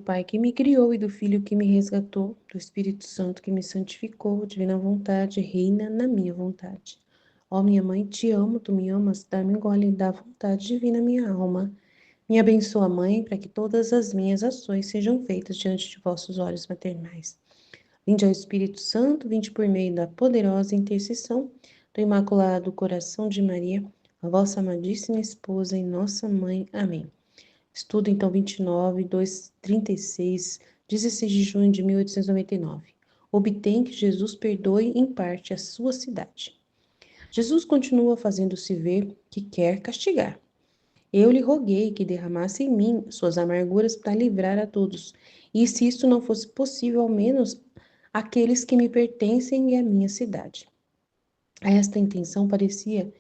Pai que me criou e do Filho que me resgatou, do Espírito Santo que me santificou, divina vontade, reina na minha vontade. Ó minha mãe, te amo, tu me amas, dá-me um gole da vontade divina minha alma. Me abençoa, Mãe, para que todas as minhas ações sejam feitas diante de vossos olhos maternais. Vinde ao Espírito Santo, vinde por meio da poderosa intercessão do Imaculado Coração de Maria, a vossa amadíssima esposa e nossa mãe. Amém. Estudo então 29, 2, 36, 16 de junho de 1899. Obtém que Jesus perdoe em parte a sua cidade. Jesus continua fazendo-se ver que quer castigar. Eu lhe roguei que derramasse em mim suas amarguras para livrar a todos, e se isso não fosse possível, ao menos aqueles que me pertencem e a minha cidade. A esta intenção parecia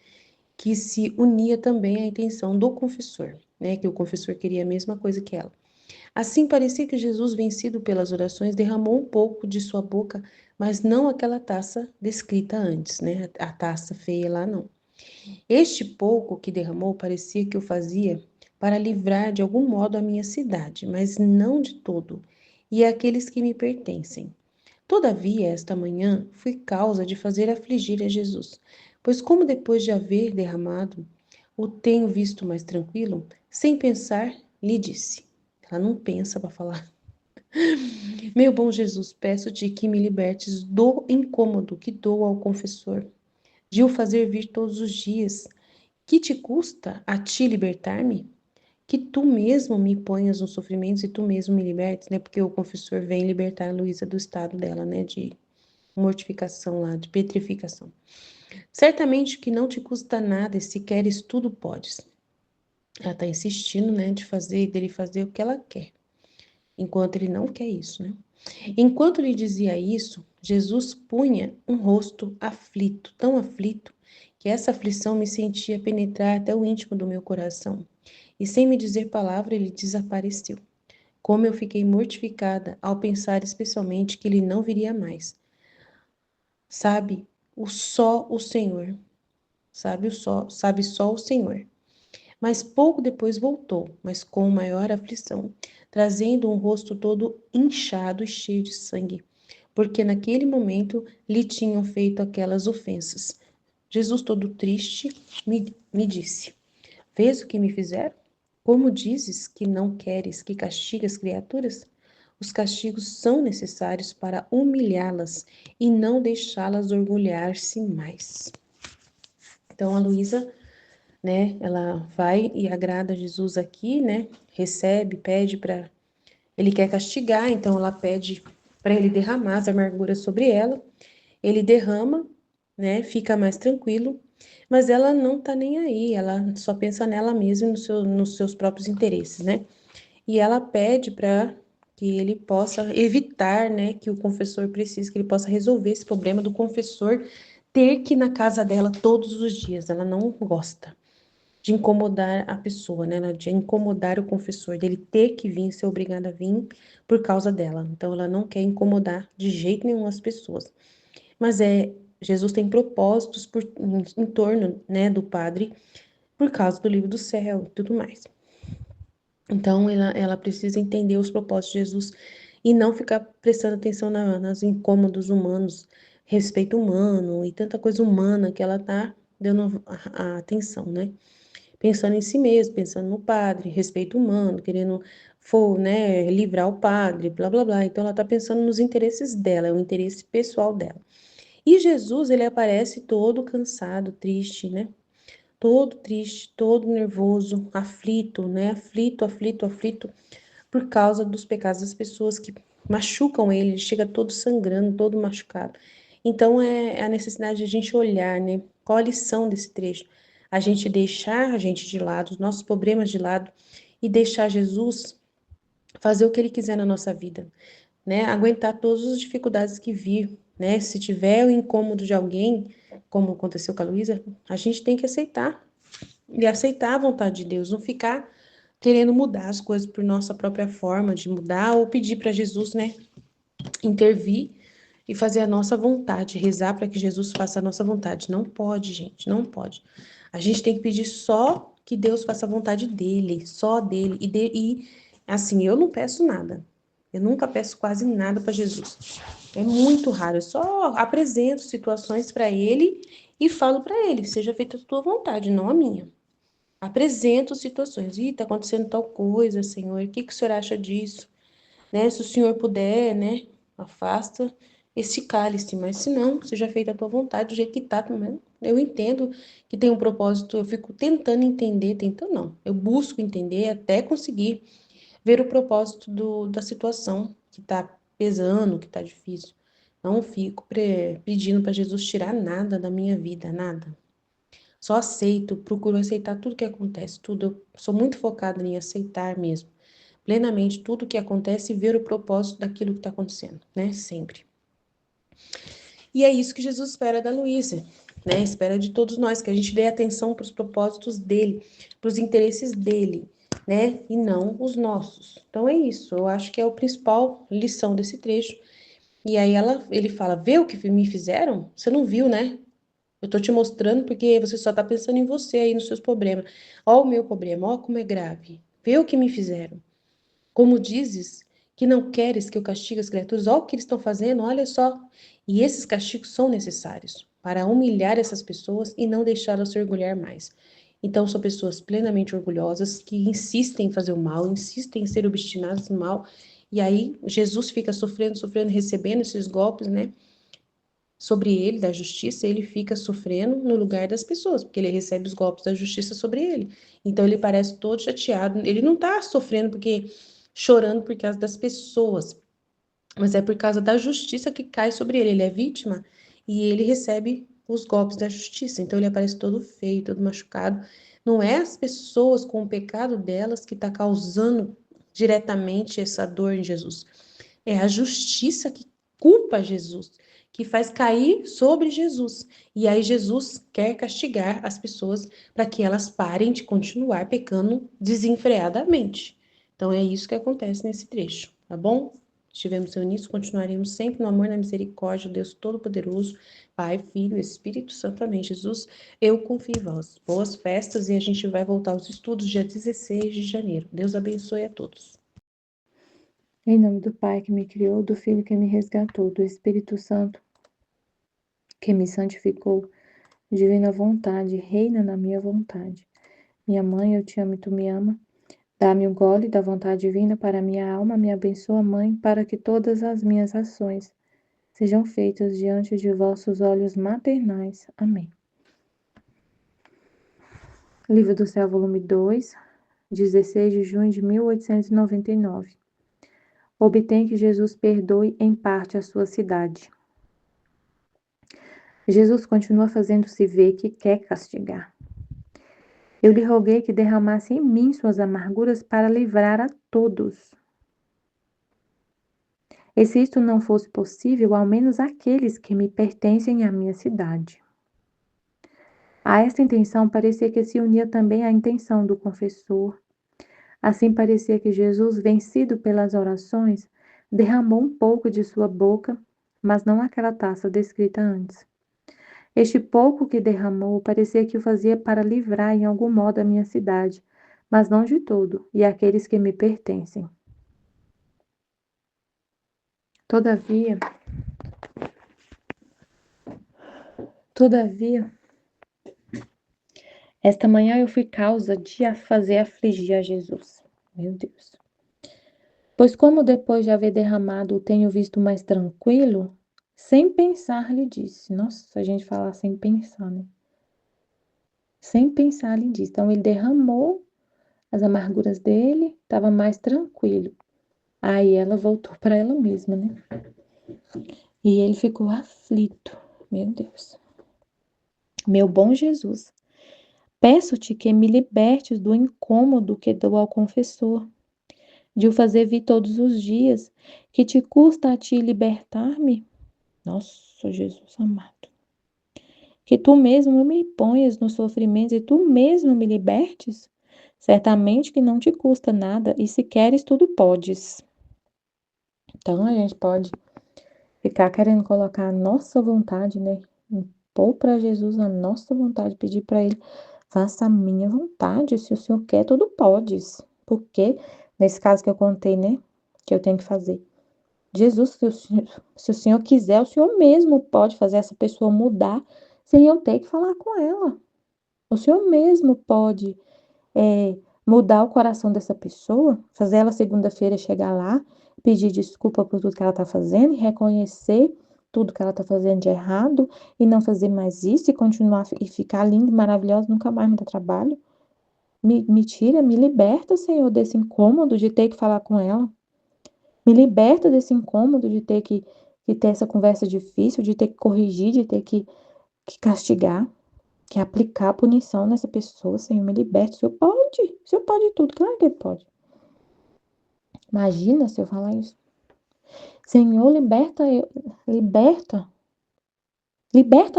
que se unia também à intenção do confessor, né? Que o confessor queria a mesma coisa que ela. Assim parecia que Jesus, vencido pelas orações, derramou um pouco de sua boca, mas não aquela taça descrita antes, né? A taça feia lá não. Este pouco que derramou parecia que o fazia para livrar de algum modo a minha cidade, mas não de todo, e aqueles que me pertencem. Todavia, esta manhã fui causa de fazer afligir a Jesus, pois como depois de haver derramado, o tenho visto mais tranquilo, sem pensar, lhe disse. Ela não pensa para falar. Meu bom Jesus, peço-te que me libertes do incômodo que dou ao confessor, de o fazer vir todos os dias. Que te custa a ti libertar-me? Que tu mesmo me ponhas nos sofrimentos e tu mesmo me libertes, né? Porque o confessor vem libertar a Luísa do estado dela, né? De mortificação lá, de petrificação. Certamente que não te custa nada, e se queres tudo podes. Ela está insistindo, né, dele fazer o que ela quer, enquanto ele não quer isso, né? Enquanto lhe dizia isso, Jesus punha um rosto aflito, tão aflito, que essa aflição me sentia penetrar até o íntimo do meu coração. E sem me dizer palavra, ele desapareceu. Como eu fiquei mortificada ao pensar especialmente que ele não viria mais. Sabe, só o Senhor. Sabe só o Senhor. Mas pouco depois voltou, mas com maior aflição, trazendo um rosto todo inchado e cheio de sangue, porque naquele momento lhe tinham feito aquelas ofensas. Jesus, todo triste, me disse: Vês o que me fizeram? Como dizes que não queres que castigue as criaturas? Os castigos são necessários para humilhá-las e não deixá-las orgulhar-se mais. Então, a Luísa, né, ela vai e agrada Jesus aqui, né, recebe, pede para... Ele quer castigar, então ela pede para ele derramar as amarguras sobre ela. Ele derrama, né, fica mais tranquilo, mas ela não tá nem aí, ela só pensa nela mesma e nos seus próprios interesses, né? E ela pede para que ele possa evitar, né, que o confessor precise, que ele possa resolver esse problema do confessor ter que ir na casa dela todos os dias. Ela não gosta de incomodar a pessoa, né, de incomodar o confessor, dele ter que vir, ser obrigada a vir por causa dela. Então, ela não quer incomodar de jeito nenhum as pessoas. Mas Jesus tem propósitos em torno, né, do padre, por causa do livro do céu e tudo mais. Então, ela precisa entender os propósitos de Jesus e não ficar prestando atenção nas incômodos humanos, respeito humano e tanta coisa humana que ela tá dando a atenção, né? Pensando em si mesma, pensando no padre, respeito humano, querendo, né, livrar o padre, blá, blá, blá. Então, ela tá pensando nos interesses dela, é o interesse pessoal dela. E Jesus, ele aparece todo cansado, triste, né? Todo triste, todo nervoso, aflito, né? Aflito, por causa dos pecados das pessoas que machucam ele, ele chega todo sangrando, todo machucado. Então, é a necessidade de a gente olhar, né? Qual a lição desse trecho? A gente deixar a gente de lado, os nossos problemas de lado, e deixar Jesus fazer o que ele quiser na nossa vida, né? Aguentar todas as dificuldades que vir, né? Se tiver o incômodo de alguém, como aconteceu com a Luísa, a gente tem que aceitar. E aceitar a vontade de Deus, não ficar querendo mudar as coisas por nossa própria forma de mudar ou pedir para Jesus, né, intervir e fazer a nossa vontade, rezar para que Jesus faça a nossa vontade. Não pode, gente, não pode. A gente tem que pedir só que Deus faça a vontade dele, só dele. E assim, eu não peço nada. Eu nunca peço quase nada para Jesus. É muito raro. Eu só apresento situações para ele e falo para ele: seja feita a tua vontade, não a minha. Apresento situações. Ih, tá acontecendo tal coisa, Senhor. O que que o Senhor acha disso? Né? Se o Senhor puder, né? Afasta esse cálice. Mas se não, seja feita a tua vontade, do jeito que tá também. Eu entendo que tem um propósito. Eu fico tentando entender, tentando não. Eu busco entender até conseguir ver o propósito da situação que tá pesando, que tá difícil. Não fico pedindo para Jesus tirar nada da minha vida, nada. Só aceito, procuro aceitar tudo que acontece, tudo. Eu sou muito focada em aceitar mesmo, plenamente tudo que acontece e ver o propósito daquilo que está acontecendo, né? Sempre. E é isso que Jesus espera da Luísa, né? Espera de todos nós, que a gente dê atenção para os propósitos dele, para os interesses dele, né? E não os nossos. Então é isso, eu acho que é a principal lição desse trecho. E aí ele fala: vê o que me fizeram? Você não viu, né? Eu tô te mostrando porque você só tá pensando em você aí, nos seus problemas. Ó o meu problema, ó como é grave. Vê o que me fizeram. Como dizes que não queres que eu castigue as criaturas, ó o que eles estão fazendo, olha só. E esses castigos são necessários para humilhar essas pessoas e não deixá-las se orgulhar mais. Então, são pessoas plenamente orgulhosas que insistem em fazer o mal, insistem em ser obstinadas no mal. E aí, Jesus fica sofrendo, sofrendo, recebendo esses golpes, né? Sobre ele, da justiça, ele fica sofrendo no lugar das pessoas, porque ele recebe os golpes da justiça sobre ele. Então ele parece todo chateado. Ele não tá sofrendo porque chorando por causa das pessoas, mas é por causa da justiça que cai sobre ele. Ele é vítima e ele recebe os golpes da justiça. Então ele aparece todo feio, todo machucado. Não é as pessoas com o pecado delas que está causando diretamente essa dor em Jesus. É a justiça que culpa Jesus, que faz cair sobre Jesus. E aí Jesus quer castigar as pessoas para que elas parem de continuar pecando desenfreadamente. Então é isso que acontece nesse trecho, tá bom? Estivemos reunidos, continuaremos sempre no amor e na misericórdia, Deus Todo-Poderoso, Pai, Filho, Espírito Santo. Amém. Jesus, eu confio em vós. Boas festas e a gente vai voltar aos estudos dia 16 de janeiro. Deus abençoe a todos. Em nome do Pai que me criou, do Filho que me resgatou, do Espírito Santo que me santificou, divina vontade, reina na minha vontade. Minha mãe, eu te amo e tu me ama. Dá-me um gole da vontade divina para minha alma, me abençoa, Mãe, para que todas as minhas ações sejam feitas diante de vossos olhos maternais. Amém. Livro do Céu, volume 2, 16 de junho de 1899. Obtém que Jesus perdoe em parte a sua cidade. Jesus continua fazendo-se ver que quer castigar. Eu lhe roguei que derramasse em mim suas amarguras para livrar a todos. E se isto não fosse possível, ao menos aqueles que me pertencem à minha cidade. A esta intenção parecia que se unia também a intenção do confessor. Assim parecia que Jesus, vencido pelas orações, derramou um pouco de sua boca, mas não aquela taça descrita antes. Este pouco que derramou parecia que o fazia para livrar em algum modo a minha cidade, mas não de todo, e aqueles que me pertencem. Todavia, esta manhã eu fui causa de fazer afligir a Jesus. Meu Deus. Pois como depois de haver derramado o tenho visto mais tranquilo, sem pensar lhe disse. Nossa, se a gente falar sem pensar, né? Sem pensar lhe disse. Então ele derramou as amarguras dele, estava mais tranquilo. Aí ela voltou para ela mesma, né? E ele ficou aflito. Meu Deus. Meu bom Jesus, peço-te que me libertes do incômodo que dou ao confessor, de o fazer vir todos os dias, que te custa a ti libertar-me? Nossa, Jesus amado. Que tu mesmo me ponhas nos sofrimentos e tu mesmo me libertes? Certamente que não te custa nada, e se queres, tudo podes. Então, a gente pode ficar querendo colocar a nossa vontade, né? Impor para Jesus a nossa vontade, pedir para Ele, faça a minha vontade, se o Senhor quer, tudo podes. Porque, nesse caso que eu contei, né? que eu tenho que fazer. Jesus, se o Senhor quiser, o Senhor mesmo pode fazer essa pessoa mudar sem eu ter que falar com ela. O Senhor mesmo pode mudar o coração dessa pessoa, fazer ela segunda-feira chegar lá, pedir desculpa por tudo que ela está fazendo e reconhecer tudo que ela está fazendo de errado e não fazer mais isso e continuar e ficar linda e maravilhosa, nunca mais me dá trabalho. Me tira, me liberta, Senhor, desse incômodo de ter que falar com ela. Me liberta desse incômodo de ter que ter essa conversa difícil, de ter que corrigir, de ter que castigar, que aplicar punição nessa pessoa, Senhor, me liberta. O Senhor pode tudo, claro que Ele pode. Imagina se eu falar isso. Senhor, liberta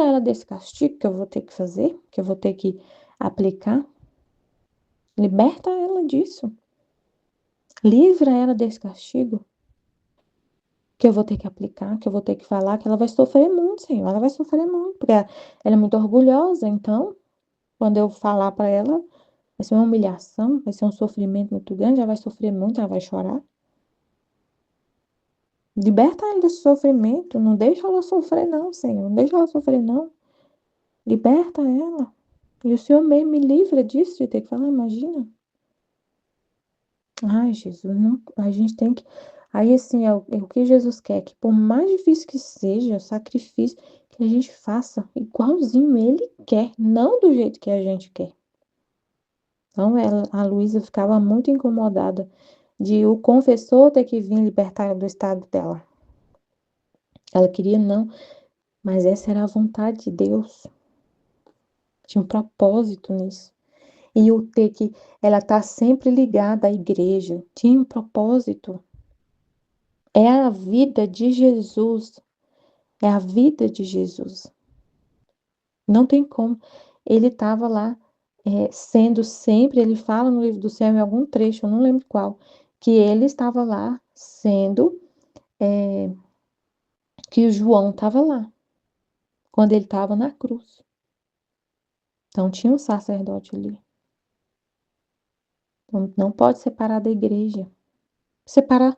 ela desse castigo que eu vou ter que fazer, que eu vou ter que aplicar. Liberta ela disso. Livra ela desse castigo que eu vou ter que aplicar, que eu vou ter que falar, que ela vai sofrer muito, Senhor. Ela vai sofrer muito, porque ela é muito orgulhosa. Então, quando eu falar para ela, vai ser uma humilhação, vai ser um sofrimento muito grande, ela vai sofrer muito, ela vai chorar. Liberta ela desse sofrimento, não deixa ela sofrer não, Senhor, não deixa ela sofrer não. Liberta ela. E o Senhor mesmo me livra disso, de ter que falar, imagina. Ai, Jesus, não, a gente tem que... Aí, assim, é o que Jesus quer, que por mais difícil que seja o sacrifício, que a gente faça igualzinho Ele quer, não do jeito que a gente quer. Então, a Luísa ficava muito incomodada de o confessor ter que vir libertar ela do estado dela. Ela queria não, mas essa era a vontade de Deus. Tinha um propósito nisso. E o ter que ela tá sempre ligada à igreja, tinha um propósito. É a vida de Jesus. É a vida de Jesus. Não tem como. Ele estava lá sendo sempre, ele fala no livro do céu em algum trecho, eu não lembro qual, que ele estava lá sendo, que o João estava lá, quando ele estava na cruz. Então tinha um sacerdote ali. Então, não pode separar da igreja. Separar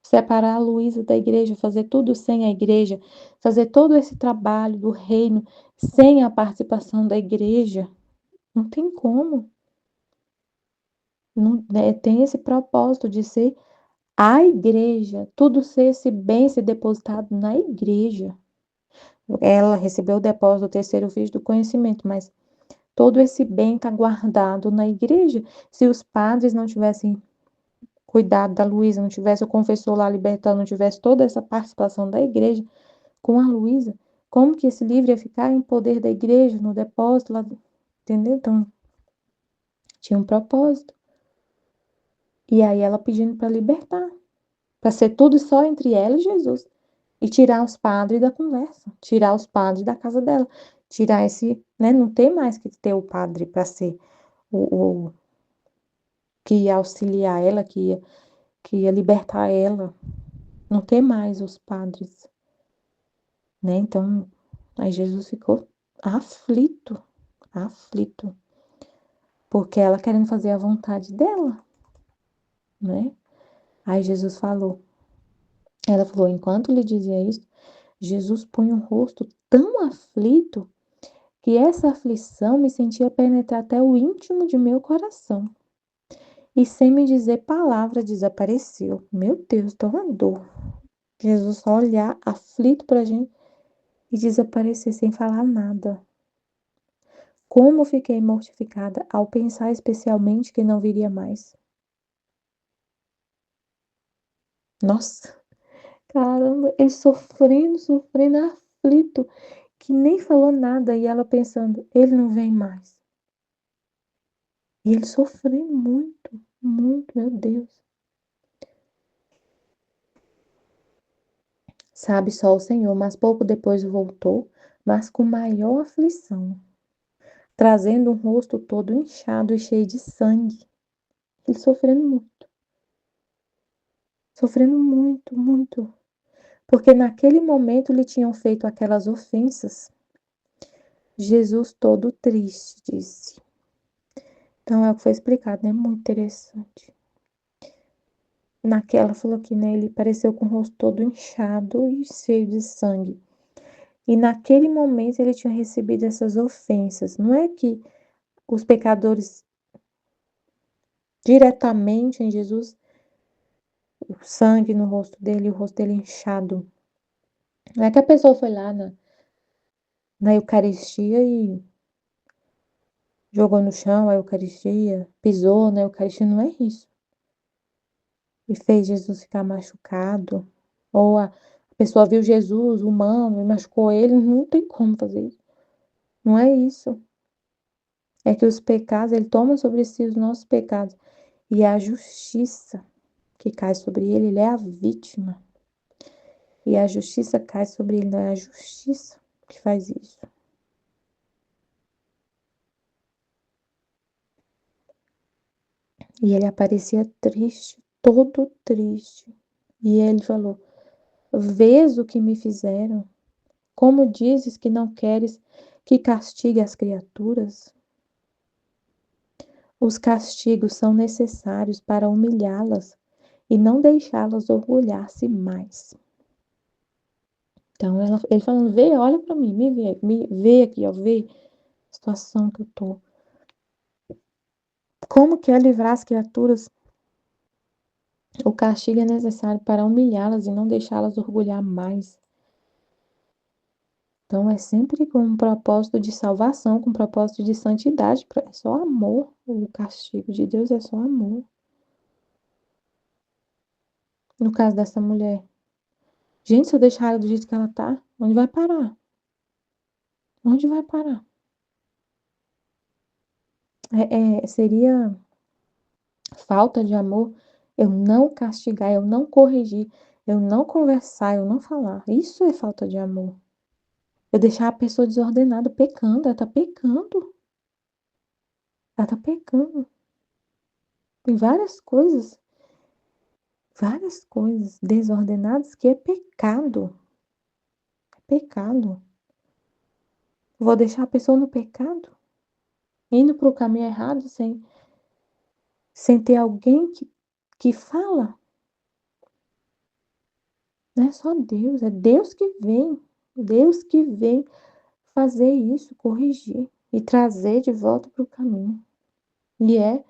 separar a Luísa da igreja, fazer tudo sem a igreja, fazer todo esse trabalho do reino sem a participação da igreja, não tem como. Não, tem esse propósito de ser a igreja, tudo ser esse bem ser depositado na igreja. Ela recebeu o depósito do terceiro vídeo do conhecimento, mas todo esse bem está guardado na igreja. Se os padres não tivessem cuidado da Luísa, não tivesse o confessor lá libertando, não tivesse toda essa participação da igreja com a Luísa, como que esse livro ia ficar em poder da igreja, no depósito lá, entendeu? Então, tinha um propósito. E aí ela pedindo para libertar, para ser tudo só entre ela e Jesus. E tirar os padres da conversa, tirar os padres da casa dela, tirar esse, né, não ter mais que ter o padre para ser o que ia auxiliar ela, que ia libertar ela, não ter mais os padres, né? Então, aí Jesus ficou aflito, aflito, porque ela querendo fazer a vontade dela, né? Aí Jesus falou, ela falou, enquanto lhe dizia isso, Jesus punha o rosto tão aflito que essa aflição me sentia penetrar até o íntimo de meu coração. E sem me dizer palavra desapareceu. Meu Deus, dá uma dor. Jesus só olhar aflito pra gente e desaparecer sem falar nada. Como fiquei mortificada ao pensar especialmente que não viria mais. Nossa, caramba, ele sofrendo, sofrendo, aflito, que nem falou nada e ela pensando, ele não vem mais. E ele sofrendo muito, muito, meu Deus. Sabe só o Senhor, mas pouco depois voltou, mas com maior aflição, trazendo um rosto todo inchado e cheio de sangue. Ele sofrendo muito, muito. Porque naquele momento lhe tinham feito aquelas ofensas. Jesus todo triste disse. Então é o que foi explicado, né? Muito interessante. naquela falou que, né, ele apareceu com o rosto todo inchado e cheio de sangue. E naquele momento ele tinha recebido essas ofensas. Não é que os pecadores diretamente em Jesus, o sangue no rosto dele, o rosto dele inchado. Não é que a pessoa foi lá na Eucaristia e jogou no chão a Eucaristia, pisou na Eucaristia, não é isso. E fez Jesus ficar machucado. Ou a pessoa viu Jesus humano e machucou ele, não tem como fazer isso. Não é isso. É que os pecados, ele toma sobre si os nossos pecados. E a justiça que cai sobre ele, ele é a vítima. E a justiça cai sobre ele, não é a justiça que faz isso. E ele aparecia triste, todo triste. E ele falou: Vês o que me fizeram? Como dizes que não queres que castigue as criaturas? Os castigos são necessários para humilhá-las e não deixá-las orgulhar-se mais. Então, ele falando, vê, olha para mim, me vê aqui, ó, vê a situação que eu tô. Como que é livrar as criaturas? O castigo é necessário para humilhá-las e não deixá-las orgulhar mais. Então, é sempre com um propósito de salvação, com um propósito de santidade. É só amor. O castigo de Deus é só amor. No caso dessa mulher. Gente, se eu deixar ela do jeito que ela tá, onde vai parar? Onde vai parar? Seria falta de amor eu não castigar, eu não corrigir, eu não conversar, eu não falar. Isso é falta de amor. Eu deixar a pessoa desordenada pecando, ela tá pecando. Ela tá pecando. Tem várias coisas desordenadas que é pecado. É pecado. Vou deixar a pessoa no pecado, indo para o caminho errado, sem ter alguém que fala. Não é só Deus, é Deus que vem fazer isso, corrigir e trazer de volta para o caminho. E é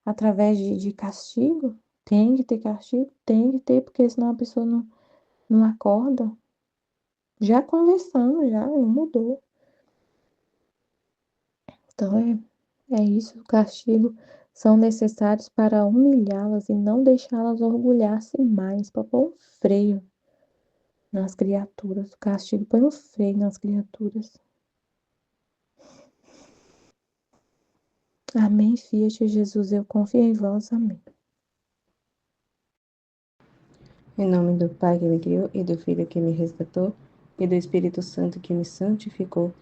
através de castigo, tem que ter castigo, tem que ter, porque senão a pessoa não acorda. Já conversando, já não mudou. Então é isso, o castigo são necessários para humilhá-las e não deixá-las orgulhar-se mais, para pôr um freio nas criaturas. O castigo põe um freio nas criaturas. Amém, Fiat Jesus, eu confio em vós. Amém. Em nome do Pai que me criou, e do Filho que me resgatou, e do Espírito Santo que me santificou,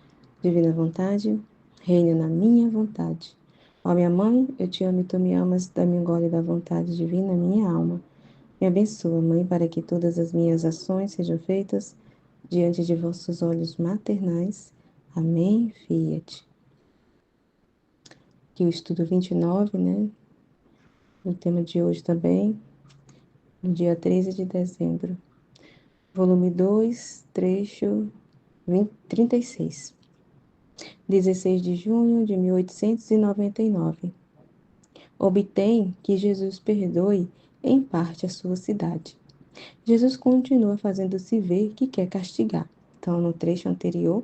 divina vontade, reina na minha vontade. Ó minha mãe, eu te amo e tu me amas, dá-me um gole da vontade divina, minha alma. Me abençoa, Mãe, para que todas as minhas ações sejam feitas diante de vossos olhos maternais. Amém, Fiat. Aqui o estudo 29, né? O tema de hoje também, no dia 13 de dezembro. Volume 2, trecho 36. 16 de junho de 1899. Obtém que Jesus perdoe em parte a sua cidade. Jesus continua fazendo-se ver que quer castigar. Então, no trecho anterior,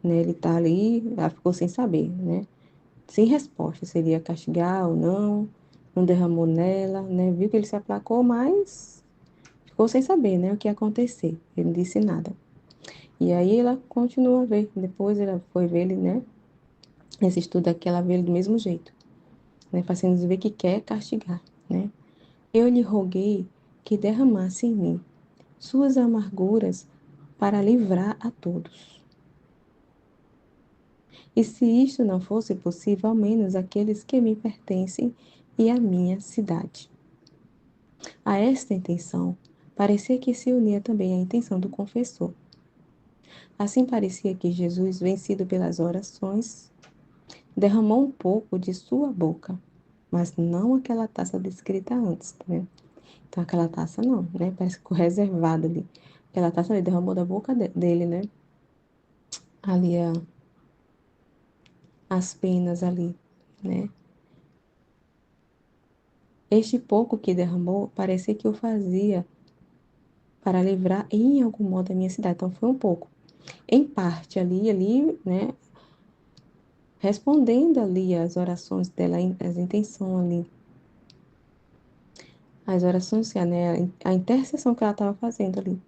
né, ele está ali, ela ficou sem saber, né? Sem resposta, se ele ia castigar ou não derramou nela, né? Viu que ele se aplacou, mas ficou sem saber, né, o que ia acontecer. Ele não disse nada. E aí ela continua a ver. Depois ela foi ver ele, né? Esse estudo aqui, ela vê ele do mesmo jeito, né? Fazendo ver que quer castigar, né? Eu lhe roguei que derramasse em mim suas amarguras para livrar a todos. E se isto não fosse possível, ao menos aqueles que me pertencem e à minha cidade. A esta intenção, parecia que se unia também a intenção do confessor. Assim parecia que Jesus, vencido pelas orações, derramou um pouco de sua boca, mas não aquela taça descrita antes, né? Então aquela taça não, né? Parece que ficou reservada ali. Aquela taça ali derramou da boca dele, né? Ali as penas ali, né? Este pouco que derramou, parecia que eu fazia para livrar em algum modo a minha cidade. Então foi um pouco. Em parte ali, né? Respondendo ali as orações dela, as intenções ali, as orações, né? A intercessão que ela estava fazendo ali,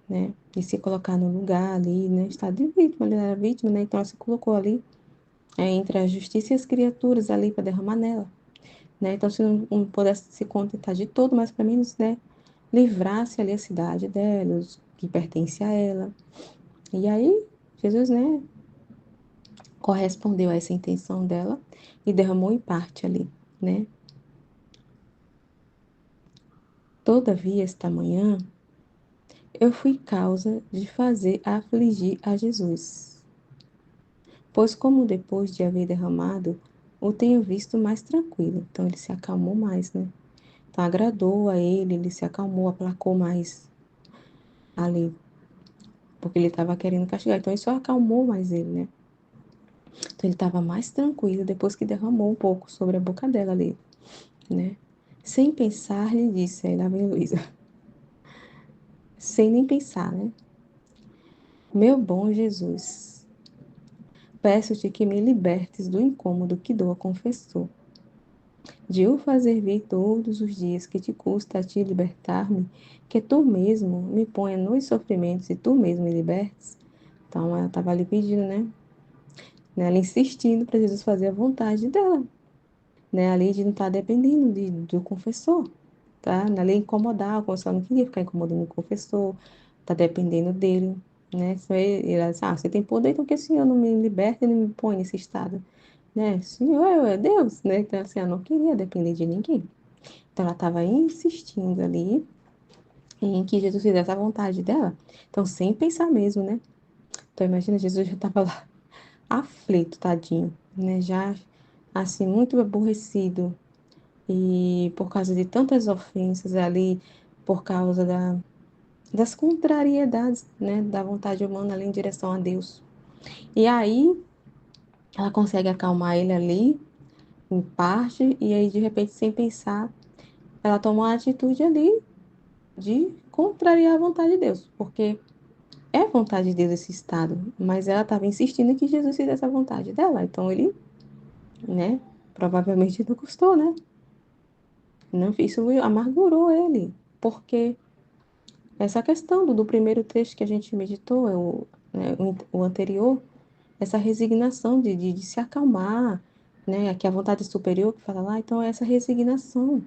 né? De se colocar no lugar ali, né? Estado de vítima, ele era vítima, né? Então ela se colocou ali, entre a justiça e as criaturas ali para derramar nela, né? Então se não pudesse se contentar de todo, mas pelo menos, né? Livrasse ali a cidade dela, os que pertence a ela. E aí, Jesus, né? Correspondeu a essa intenção dela e derramou em parte ali, né? Todavia, esta manhã, eu fui causa de fazer afligir a Jesus. Pois como depois de haver derramado, o tenho visto mais tranquilo. Então ele se acalmou mais, né? Então agradou a ele, ele se acalmou, aplacou mais ali, porque ele estava querendo castigar. Então isso acalmou mais ele, né? Então ele estava mais tranquilo depois que derramou um pouco sobre a boca dela ali, né? Sem pensar, lhe disse, aí lá vem Luísa, sem nem pensar, né? Meu bom Jesus, peço-te que me libertes do incômodo que dou a confessor, de o fazer vir todos os dias que te custa a ti libertar-me, que tu mesmo me ponha nos sofrimentos e tu mesmo me libertes. Então ela estava ali pedindo, né? Ela insistindo para Jesus fazer a vontade dela, né? Ali de não estar dependendo do confessor, tá? Ali incomodar, o confessor não queria ficar incomodando o confessor, tá dependendo dele, né? Senão ele disse, você tem poder, então que o Senhor não me liberta e não me põe nesse estado, né? Senhor é Deus, né? Então assim, ela não queria depender de ninguém. Então ela estava insistindo ali em que Jesus fizesse a vontade dela. Então, sem pensar mesmo, né? Então imagina, Jesus já estava lá aflito, tadinho, né? Já assim, muito aborrecido. E por causa de tantas ofensas ali, por causa das contrariedades, né? Da vontade humana ali em direção a Deus. E aí ela consegue acalmar ele ali, em parte, e aí de repente, sem pensar, ela toma uma atitude ali de contrariar a vontade de Deus, porque é vontade de Deus esse estado, mas ela estava insistindo que Jesus fizesse a vontade dela, então ele, né, provavelmente não gostou, né? Não, isso amargurou ele, porque essa questão do primeiro trecho que a gente meditou, né, o anterior, essa resignação de se acalmar, né, que a vontade superior que fala lá, então é essa resignação.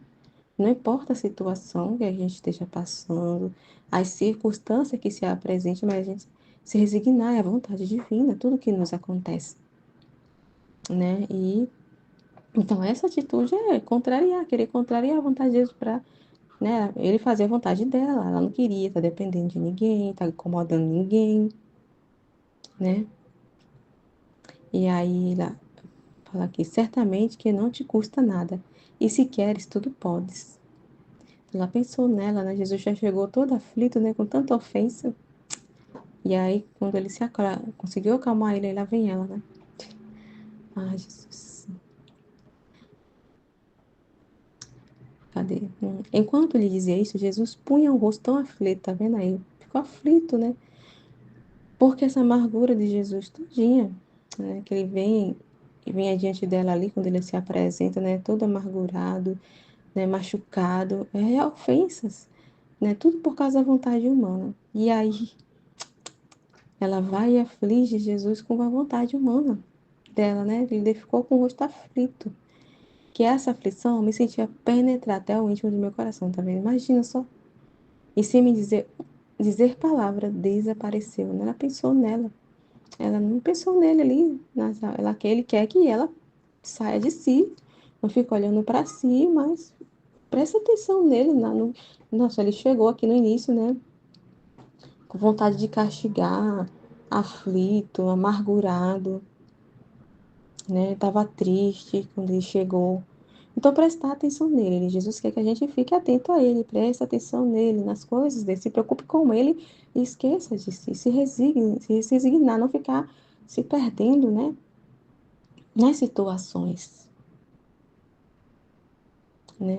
Não importa a situação que a gente esteja passando, as circunstâncias que se apresentem, mas a gente se resignar é a vontade divina, tudo que nos acontece, né? E então essa atitude é contrariar, querer contrariar a vontade de Deus para, né, ele fazer a vontade dela. Ela não queria estar dependendo de ninguém, estar incomodando ninguém, né? E aí ela fala aqui, certamente que não te custa nada, e se queres, tudo podes. Ela pensou nela, né? Jesus já chegou todo aflito, né? Com tanta ofensa. E aí, quando ele conseguiu acalmar ele, aí lá vem ela, né? Ai, Jesus. Cadê? Enquanto ele dizia isso, Jesus punha o rosto tão aflito, tá vendo aí? Ficou aflito, né? Porque essa amargura de Jesus todinha, né? Que ele vem adiante dela ali, quando ele se apresenta, né? Todo amargurado, né? Machucado. É ofensas, né? Tudo por causa da vontade humana. E aí, ela vai e aflige Jesus com a vontade humana dela, né? Ele ficou com o rosto aflito. Que essa aflição eu me sentia penetrar até o íntimo do meu coração, tá vendo? Imagina só. E sem me dizer palavra, desapareceu. Ela pensou nela. Ela não pensou nele ali. Ele quer que ela saia de si. Não fica olhando para si, mas presta atenção nele. Nossa, ele chegou aqui no início, né? Com vontade de castigar, aflito, amargurado, né? Tava triste quando ele chegou. Então, prestar atenção nele. Jesus quer que a gente fique atento a ele, preste atenção nele, nas coisas dele, se preocupe com ele e esqueça de si, se resigne, se resignar, não ficar se perdendo, né, nas situações, né?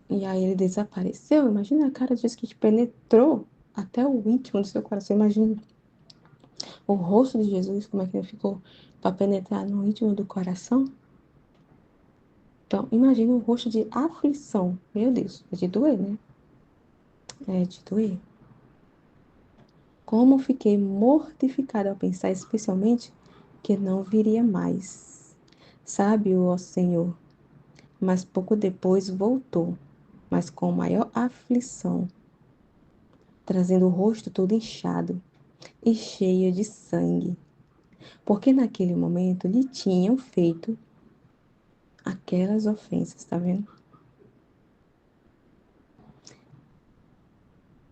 E aí ele desapareceu. Imagina a cara de Jesus que te penetrou até o íntimo do seu coração. Imagina o rosto de Jesus, como é que ele ficou para penetrar no íntimo do coração. Então, imagina o rosto de aflição. Meu Deus, é de doer, né? É de doer. Como fiquei mortificada ao pensar, especialmente, que não viria mais. Sabe, ó Senhor, mas pouco depois voltou, mas com maior aflição, trazendo o rosto todo inchado e cheio de sangue, porque naquele momento lhe tinham feito aquelas ofensas, tá vendo?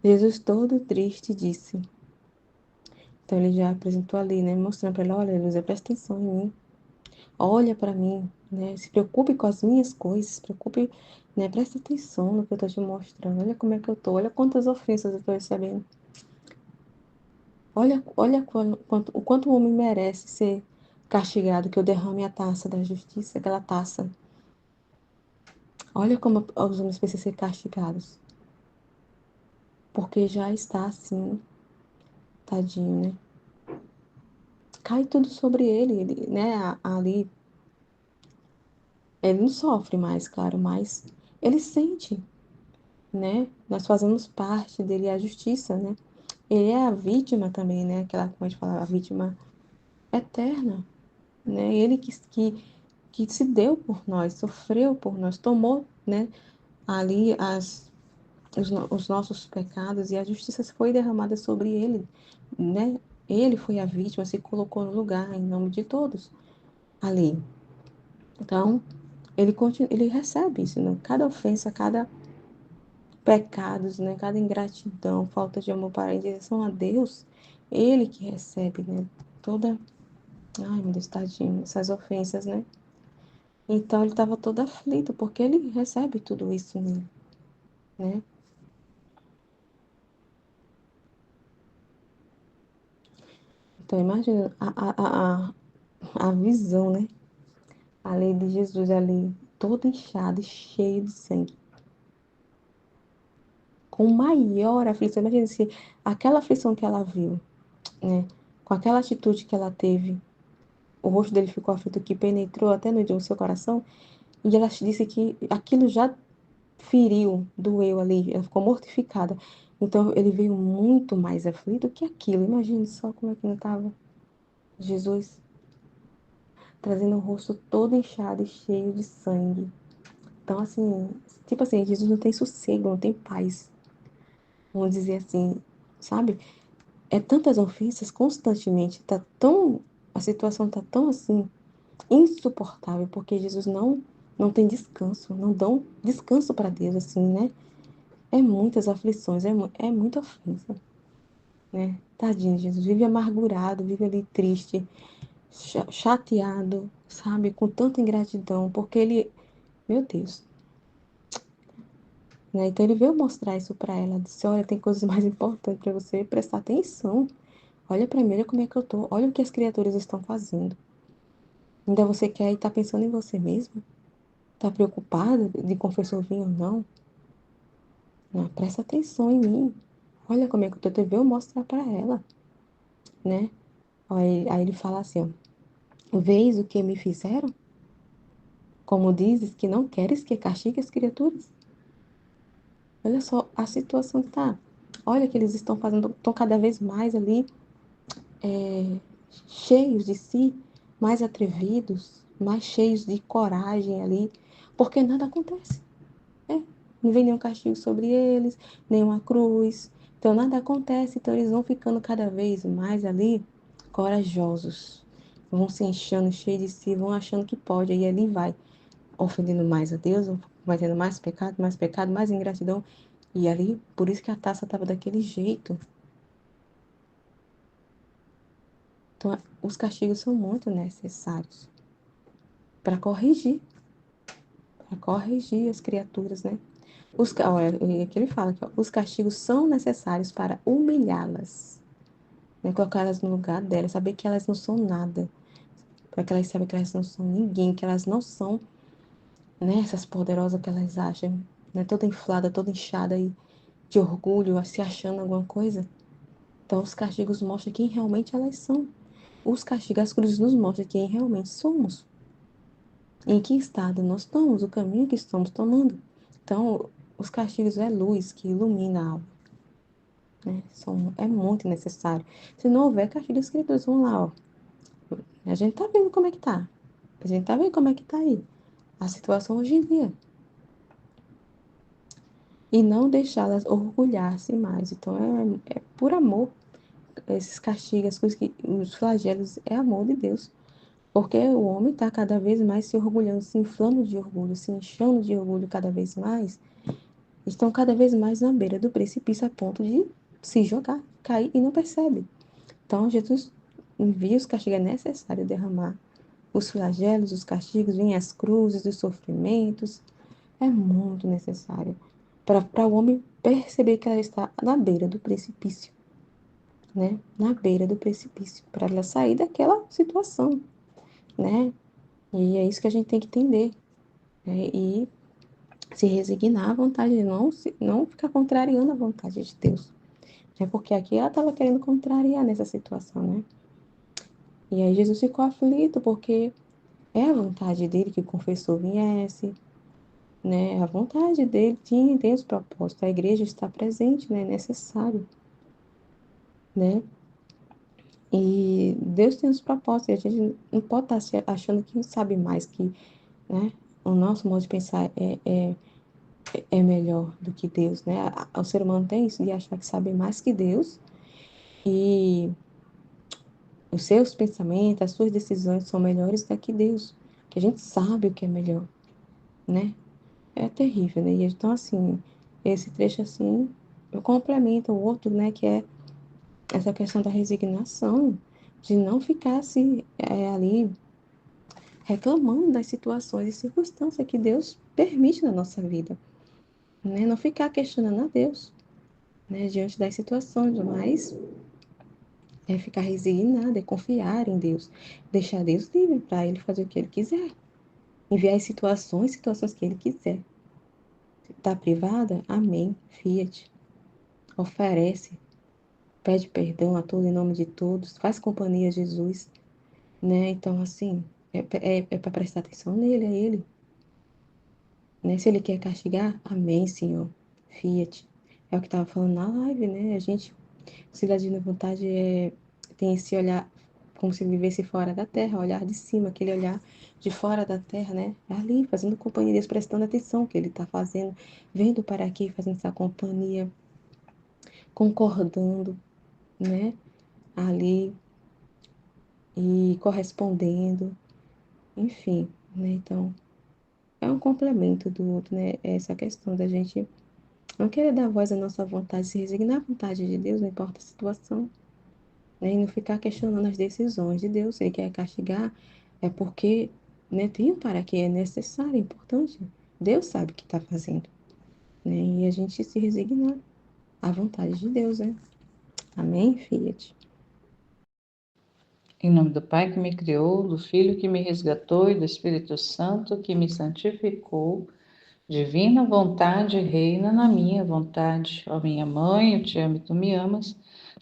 Jesus todo triste disse. Então ele já apresentou ali, né, mostrando para ela, olha, Elisa, presta atenção em mim. Olha para mim, né? Se preocupe com as minhas coisas, se preocupe, né? Presta atenção no que eu tô te mostrando. Olha como é que eu tô, olha quantas ofensas eu tô recebendo. Olha o quanto o homem merece ser castigado, que eu derrame a taça da justiça, aquela taça. Olha como os homens precisam ser castigados. Porque já está assim, tadinho, né? Cai tudo sobre ele, né? Ali, ele não sofre mais, claro, mas ele sente, né? Nós fazemos parte dele, a justiça, né? Ele é a vítima também, né? Aquela, como a gente fala, a vítima eterna, né? Ele que se deu por nós, sofreu por nós, tomou, né? Ali os nossos pecados e a justiça foi derramada sobre ele, né? Ele foi a vítima, se colocou no lugar em nome de todos ali. Então, ele recebe isso, né? Cada ofensa, cada pecados, né? Cada ingratidão, falta de amor para a direção a Deus, ele que recebe, né? Toda, ai meu Deus, tadinho, essas ofensas, né? Então ele estava todo aflito, porque ele recebe tudo isso nele, né? Então imagina a visão, né? A lei de Jesus ali, todo inchado e cheio de sangue. Com maior aflição, imagina se aquela aflição que ela viu, né? Com aquela atitude que ela teve, o rosto dele ficou aflito, que penetrou até no seu coração, e ela disse que aquilo já feriu, doeu ali, ela ficou mortificada. Então ele veio muito mais aflito que aquilo. Imagine só como é que não estava Jesus, trazendo o rosto todo inchado e cheio de sangue. Então, assim, tipo assim, Jesus não tem sossego, não tem paz. Vamos dizer assim, sabe? É tantas ofensas constantemente, tá tão, a situação tá tão assim insuportável, porque Jesus não tem descanso, não dão descanso para Deus assim, né? É muitas aflições, é muita ofensa, né? Tadinho, Jesus vive amargurado, vive ali triste, chateado, sabe? Com tanta ingratidão, porque ele, meu Deus, né? Então ele veio mostrar isso para ela, disse, olha, tem coisas mais importantes para você prestar atenção. Olha para mim, olha como é que eu tô, olha o que as criaturas estão fazendo. Ainda você quer e tá pensando em você mesmo? Tá preocupada de confessor vir ou não? Não, presta atenção em mim. Olha como é que eu tô, eu veio mostrar para ela, né? Aí ele fala assim, ó, vês o que me fizeram? Como dizes que não queres que castigue as criaturas? Olha só a situação que tá. Olha que eles estão fazendo, estão cada vez mais ali, é, cheios de si, mais atrevidos, mais cheios de coragem ali, porque nada acontece. É, não vem nenhum castigo sobre eles, nenhuma cruz. Então nada acontece, então eles vão ficando cada vez mais ali corajosos. Vão se enchendo, cheios de si, vão achando que pode, aí ali vai, ofendendo mais a Deus, vai tendo mais pecado, mais ingratidão. E ali, por isso que a taça estava daquele jeito. Então, os castigos são muito necessários para corrigir, para corrigir as criaturas, né? Olha, aqui ele fala que os castigos são necessários para humilhá-las, né? Colocar elas no lugar delas, saber que elas não são nada, para que elas saibam que elas não são ninguém, que elas não são, né, essas poderosas que elas acham, né, toda inflada, toda inchada aí de orgulho, se achando alguma coisa. Então, os castigos mostram quem realmente elas são. Os castigos, as cruzes nos mostram quem realmente somos, em que estado nós estamos, o caminho que estamos tomando. Então, os castigos é luz que ilumina a alma, né? É muito necessário. Se não houver castigo, as criaturas vão lá, ó. A gente tá vendo como é que tá. A gente tá vendo como é que tá aí a situação hoje em dia. E não deixá-las orgulhar-se mais. Então, é por amor. Esses castigos, as coisas que, os flagelos, é amor de Deus. Porque o homem está cada vez mais se orgulhando, se inflando de orgulho, se inchando de orgulho cada vez mais. Estão cada vez mais na beira do precipício a ponto de se jogar, cair e não percebe. Então, Jesus envia os castigos, é necessário derramar os flagelos, os castigos, vêm as cruzes, os sofrimentos. É muito necessário para o homem perceber que ela está na beira do precipício, né? Na beira do precipício, para ela sair daquela situação, né? E é isso que a gente tem que entender, né? E se resignar à vontade, não ficar contrariando a vontade de Deus. É porque aqui ela estava querendo contrariar nessa situação, né? E aí Jesus ficou aflito porque é a vontade dele que o confessor viesse, né? A vontade dele tem os propósitos. A igreja está presente, né? É necessário, né? E Deus tem os propósitos. E a gente não pode estar achando que sabe mais, que, né? O nosso modo de pensar é melhor do que Deus, né? O ser humano tem isso de achar que sabe mais que Deus e os seus pensamentos, as suas decisões são melhores do que Deus, que a gente sabe o que é melhor, né? É terrível, né? E então, assim, esse trecho, assim, complementa o outro, né? Que é essa questão da resignação, de não ficar assim, ali reclamando das situações e circunstâncias que Deus permite na nossa vida, né? Não ficar questionando a Deus, né? Diante das situações, mas é ficar resignado, é confiar em Deus, deixar Deus livre para Ele fazer o que Ele quiser, enviar as situações que Ele quiser. Está privada? Amém. Fiat. Oferece, pede perdão a todos em nome de todos, faz companhia a Jesus, né? Então, assim, é para prestar atenção nele, a Ele. Né? Se Ele quer castigar, amém, Senhor. Fiat. É o que estava falando na live, né? A gente, se dá de vontade, tem esse olhar como se vivesse fora da terra, olhar de cima, aquele olhar de fora da terra, né? Ali, fazendo companhia de Deus, prestando atenção no que Ele está fazendo, vendo para aqui, fazendo essa companhia, concordando, né? Ali e correspondendo, enfim, né? Então, é um complemento do outro, né? Essa questão da gente não querer dar voz à nossa vontade, se resignar à vontade de Deus, não importa a situação, né? E não ficar questionando as decisões de Deus. Se Ele quer castigar, é porque, né, tem um para que é necessário, é importante. Deus sabe o que está fazendo, né? E a gente se resignar à vontade de Deus, né? Amém, Fiat? Em nome do Pai que me criou, do Filho que me resgatou e do Espírito Santo que me santificou, divina vontade reina na minha vontade. Ó minha mãe, eu te amo e tu me amas.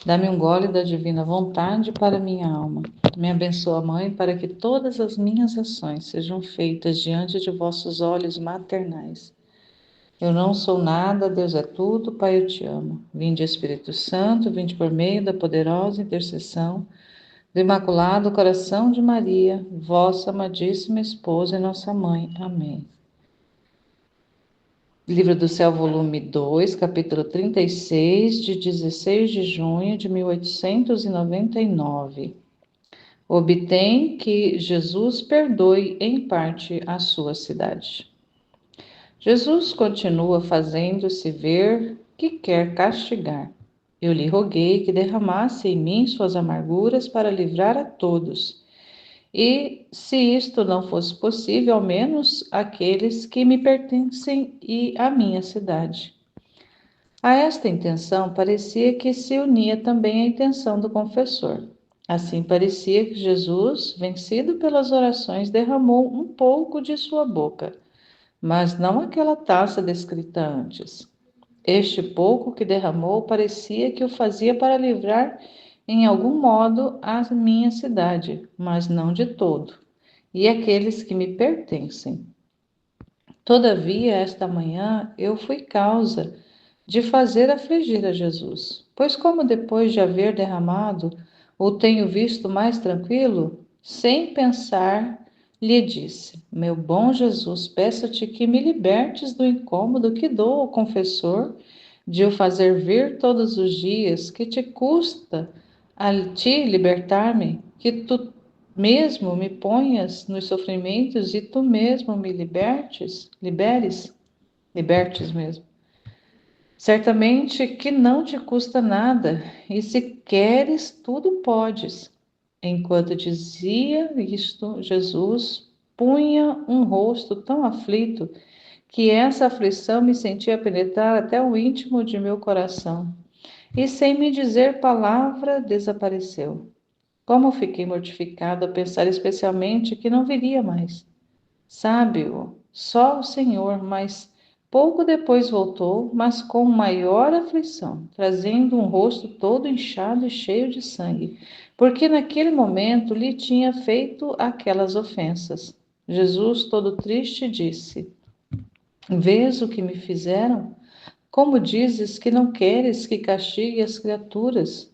Dá-me um gole da divina vontade para minha alma. Me abençoa, Mãe, para que todas as minhas ações sejam feitas diante de vossos olhos maternais. Eu não sou nada, Deus é tudo, Pai, eu te amo. Vinde, Espírito Santo, vinde por meio da poderosa intercessão do Imaculado Coração de Maria, vossa amadíssima esposa e nossa mãe. Amém. Livro do Céu, volume 2, capítulo 36, de 16 de junho de 1899. Obtém que Jesus perdoe em parte a sua cidade. Jesus continua fazendo-se ver que quer castigar. Eu lhe roguei que derramasse em mim suas amarguras para livrar a todos. e, se isto não fosse possível, ao menos aqueles que me pertencem e à minha cidade. A esta intenção parecia que se unia também a intenção do confessor. Assim parecia que Jesus, vencido pelas orações, derramou um pouco de sua boca, mas não aquela taça descrita antes. Este pouco que derramou parecia que o fazia para livrar, em algum modo, a minha cidade, mas não de todo, e aqueles que me pertencem. Todavia, esta manhã eu fui causa de fazer afligir a Jesus, pois como depois de haver derramado, o tenho visto mais tranquilo, sem pensar, lhe disse: Meu bom Jesus, peço-te que me libertes do incômodo que dou ao confessor de o fazer vir todos os dias, que te custa a ti libertar-me, que tu mesmo me ponhas nos sofrimentos e tu mesmo me libertes mesmo. Certamente que não te custa nada, e se queres, tudo podes. Enquanto dizia isto, Jesus punha um rosto tão aflito que essa aflição me sentia penetrar até o íntimo de meu coração, e sem me dizer palavra, desapareceu. Como fiquei mortificado a pensar especialmente que não viria mais. Sabe-o, só o Senhor, mas pouco depois voltou, mas com maior aflição, trazendo um rosto todo inchado e cheio de sangue, porque naquele momento lhe tinha feito aquelas ofensas. Jesus, todo triste, disse: Vês o que me fizeram? Como dizes que não queres que castigue as criaturas?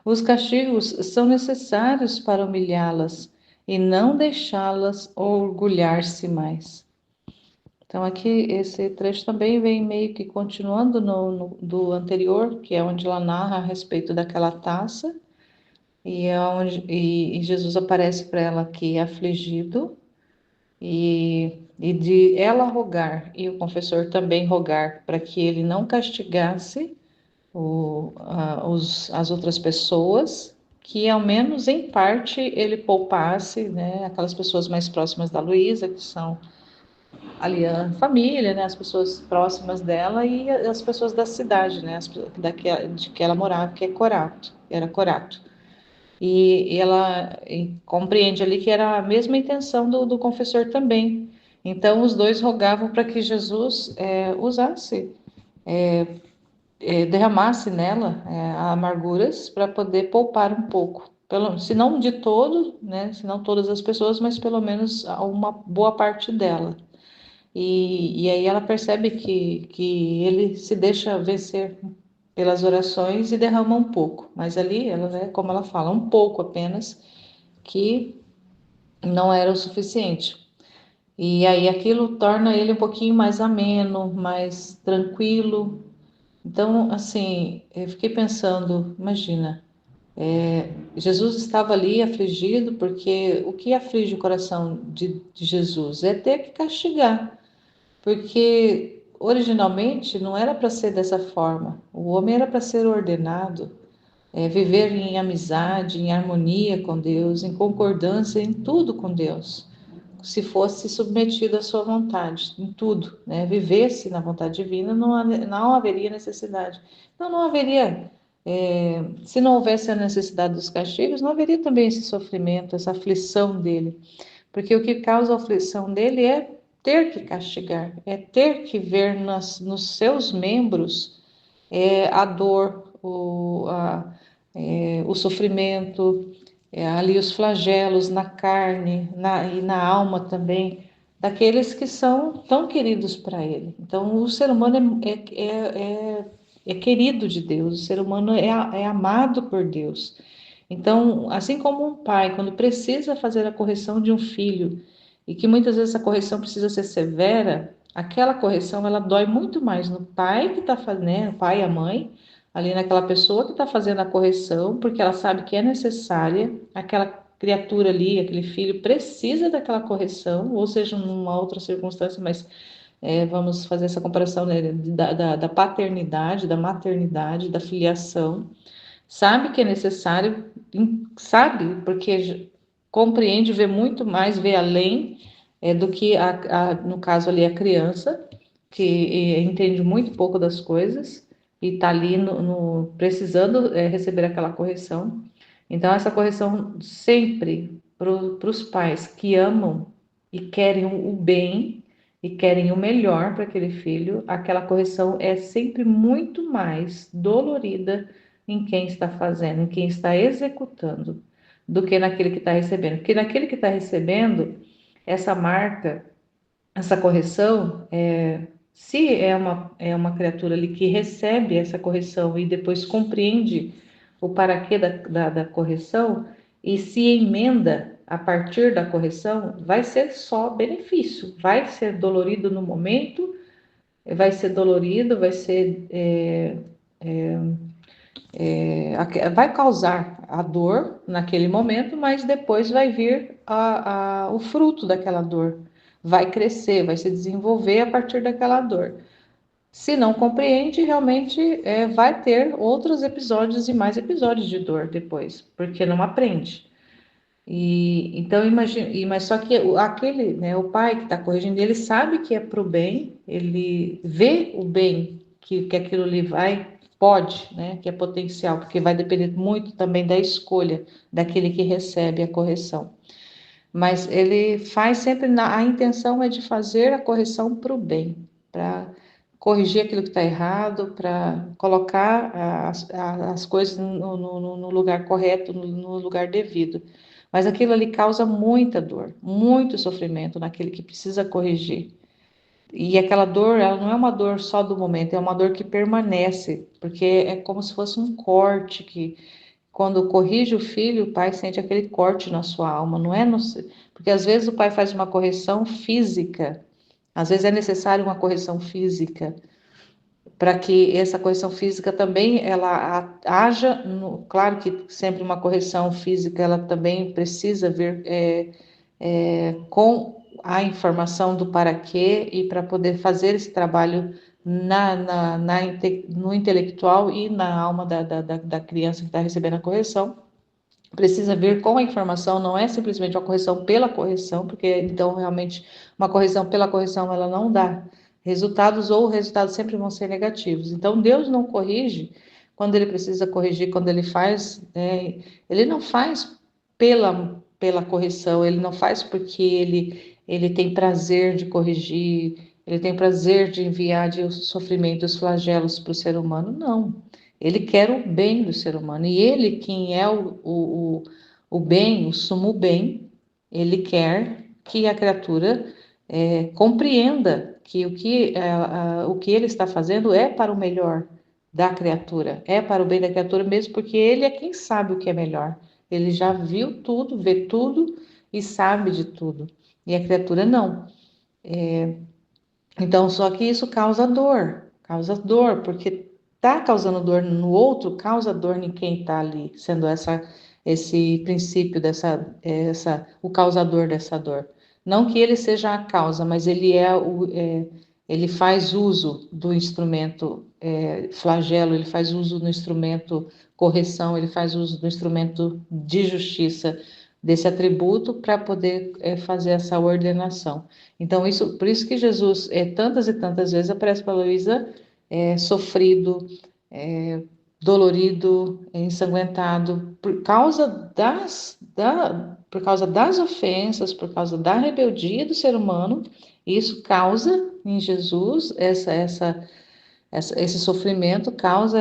Os castigos são necessários para humilhá-las e não deixá-las orgulhar-se mais. Então, aqui, esse trecho também vem meio que continuando do anterior, que é onde ela narra a respeito daquela taça, e, e Jesus aparece para ela aqui afligido, e de ela rogar, e o confessor também rogar, para que ele não castigasse as outras pessoas, que ao menos em parte ele poupasse, né, aquelas pessoas mais próximas da Luísa, que são ali a família, né, as pessoas próximas dela e as pessoas da cidade, né, de que ela morava, que é Corato, era Corato. E ela compreende ali que era a mesma intenção do confessor também. Então, os dois rogavam para que Jesus usasse, derramasse nela amarguras para poder poupar um pouco. Se não de todo, né, se não todas as pessoas, mas pelo menos uma boa parte dela. E aí ela percebe que ele se deixa vencer pelas orações e derrama um pouco. Mas ali, ela, né, como ela fala, um pouco apenas, que não era o suficiente. E aí aquilo torna ele um pouquinho mais ameno, mais tranquilo. Então, assim, eu fiquei pensando, imagina, Jesus estava ali afligido, porque o que aflige o coração de Jesus é ter que castigar. Porque originalmente não era para ser dessa forma. O homem era para ser ordenado, viver em amizade, em harmonia com Deus, em concordância em tudo com Deus. Se fosse submetido à sua vontade, em tudo, né? Vivesse na vontade divina, não haveria necessidade. Então, não haveria, se não houvesse a necessidade dos castigos, não haveria também esse sofrimento, essa aflição dele. Porque o que causa a aflição dele é ter que castigar, é ter que ver nos seus membros a dor, o sofrimento, ali os flagelos na carne e na alma também, daqueles que são tão queridos para ele. Então, o ser humano é querido de Deus, o ser humano é amado por Deus. Então, assim como um pai, quando precisa fazer a correção de um filho, e que muitas vezes a correção precisa ser severa, aquela correção ela dói muito mais no pai que está fazendo, né, o pai e a mãe, ali naquela pessoa que está fazendo a correção, porque ela sabe que é necessária, aquela criatura ali, aquele filho precisa daquela correção, ou seja, numa outra circunstância, mas vamos fazer essa comparação, né, da paternidade, da maternidade, da filiação. Sabe que é necessário, sabe, porque compreende, vê muito mais, vê além do que, no caso ali, a criança, que entende muito pouco das coisas e está ali precisando receber aquela correção. Então, essa correção sempre para os pais que amam e querem o bem e querem o melhor para aquele filho, aquela correção é sempre muito mais dolorida em quem está fazendo, em quem está executando, do que naquele que está recebendo. Porque naquele que está recebendo, essa marca, essa correção, se é uma criatura ali que recebe essa correção e depois compreende o paraquê da correção e se emenda a partir da correção, vai ser só benefício, vai ser dolorido no momento, vai ser dolorido, vai ser vai causar a dor naquele momento, mas depois vai vir o fruto daquela dor. Vai crescer, vai se desenvolver a partir daquela dor. Se não compreende, realmente vai ter outros episódios e mais episódios de dor depois, porque não aprende. E então imagina, mas só que aquele, né, o pai que está corrigindo, ele sabe que é para o bem, ele vê o bem que aquilo ali pode, né, que é potencial, porque vai depender muito também da escolha daquele que recebe a correção. Mas ele faz sempre, a intenção é de fazer a correção para o bem, para corrigir aquilo que está errado, para colocar as coisas no lugar correto, no lugar devido. Mas aquilo ali causa muita dor, muito sofrimento naquele que precisa corrigir. E aquela dor, ela não é uma dor só do momento, é uma dor que permanece, porque é como se fosse um corte que, quando corrige o filho, o pai sente aquele corte na sua alma, não é porque às vezes o pai faz uma correção física, às vezes é necessário uma correção física, para que essa correção física também ela haja, claro que sempre uma correção física ela também precisa vir com a informação do para quê e para poder fazer esse trabalho no intelectual e na alma da criança que está recebendo a correção. Precisa vir com a informação, não é simplesmente uma correção pela correção, porque então realmente uma correção pela correção ela não dá resultados, ou os resultados sempre vão ser negativos. Então Deus não corrige quando ele precisa corrigir, quando ele faz, ele não faz pela correção, ele não faz porque ele tem prazer de corrigir, ele tem prazer de enviar de sofrimento, os flagelos para o ser humano, não. Ele quer o bem do ser humano. E ele, quem é o bem, o sumo bem, ele quer que a criatura compreenda que o que ele está fazendo é para o melhor da criatura, é para o bem da criatura mesmo, porque ele é quem sabe o que é melhor. Ele já viu tudo, vê tudo e sabe de tudo. E a criatura não. Então, só que isso causa dor, porque tá causando dor no outro, causa dor em quem está ali, sendo esse princípio o causador dessa dor. Não que ele seja a causa, mas ele faz uso do instrumento flagelo, ele faz uso do instrumento correção, ele faz uso do instrumento de justiça, desse atributo para poder fazer essa ordenação. Então, por isso que Jesus, tantas e tantas vezes, aparece para Luísa sofrido, dolorido, ensanguentado, por causa das ofensas, por causa da rebeldia do ser humano. Isso causa em Jesus esse sofrimento, causa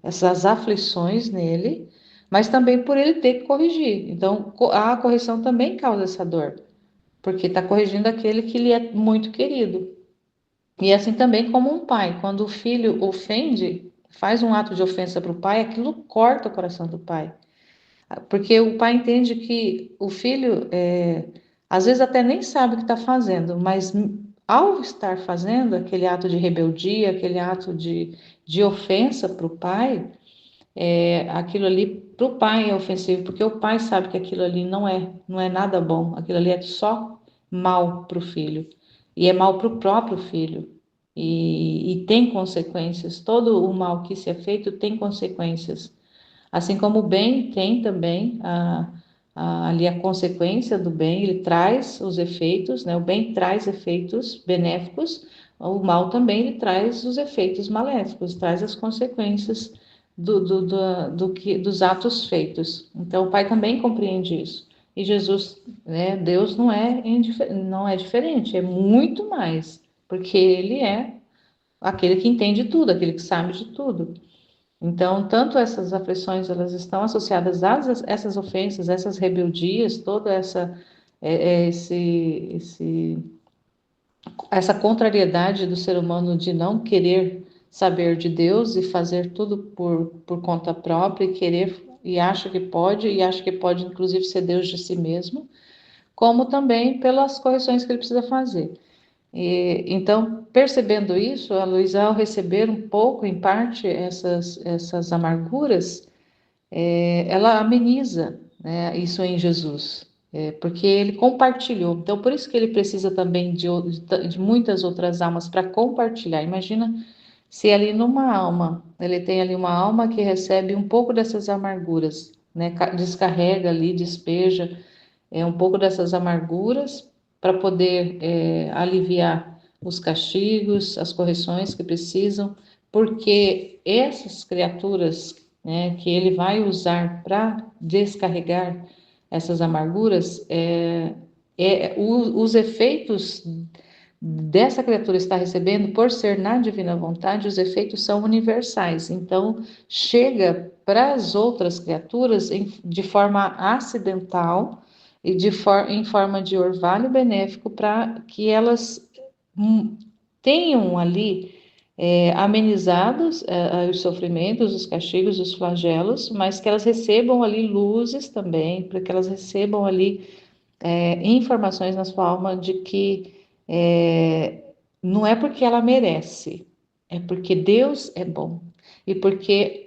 essas aflições nele, mas também por ele ter que corrigir. Então, a correção também causa essa dor, porque está corrigindo aquele que lhe é muito querido. E assim também como um pai, quando o filho ofende, faz um ato de ofensa para o pai, aquilo corta o coração do pai. Porque o pai entende que o filho, às vezes até nem sabe o que está fazendo, mas ao estar fazendo aquele ato de rebeldia, aquele ato de ofensa para o pai, aquilo ali para o pai é ofensivo, porque o pai sabe que aquilo ali não é nada bom, aquilo ali é só mal para o filho, e é mal para o próprio filho, e tem consequências, todo o mal que se é feito tem consequências, assim como o bem tem também ali a consequência do bem, ele traz os efeitos, né? O bem traz efeitos benéficos, o mal também ele traz os efeitos maléficos, traz as consequências dos atos feitos. Então o Pai também compreende isso. E Jesus, né, Deus não é diferente, é muito mais, porque ele é aquele que entende tudo, aquele que sabe de tudo. Então, tanto essas aflições, elas estão associadas a essas ofensas, essas rebeldias, toda essa contrariedade do ser humano de não querer saber de Deus e fazer tudo por conta própria e querer e acha que pode inclusive ser Deus de si mesmo, como também pelas correções que ele precisa fazer. Então, percebendo isso, a Luísa, ao receber um pouco, em parte, essas amarguras, ela ameniza, né, isso em Jesus, porque ele compartilhou. Então, por isso que ele precisa também de muitas outras almas para compartilhar. Imagina se ali numa alma, ele tem ali uma alma que recebe um pouco dessas amarguras, né, descarrega ali, despeja um pouco dessas amarguras para poder aliviar os castigos, as correções que precisam, porque essas criaturas, né, que ele vai usar para descarregar essas amarguras, os efeitos dessa criatura está recebendo, por ser na divina vontade, os efeitos são universais. Então, chega para as outras criaturas de forma acidental e em forma de orvalho benéfico para que elas tenham ali amenizados os sofrimentos, os castigos, os flagelos, mas que elas recebam ali luzes também, para que elas recebam ali informações na sua alma de que não é porque ela merece, é porque Deus é bom. E porque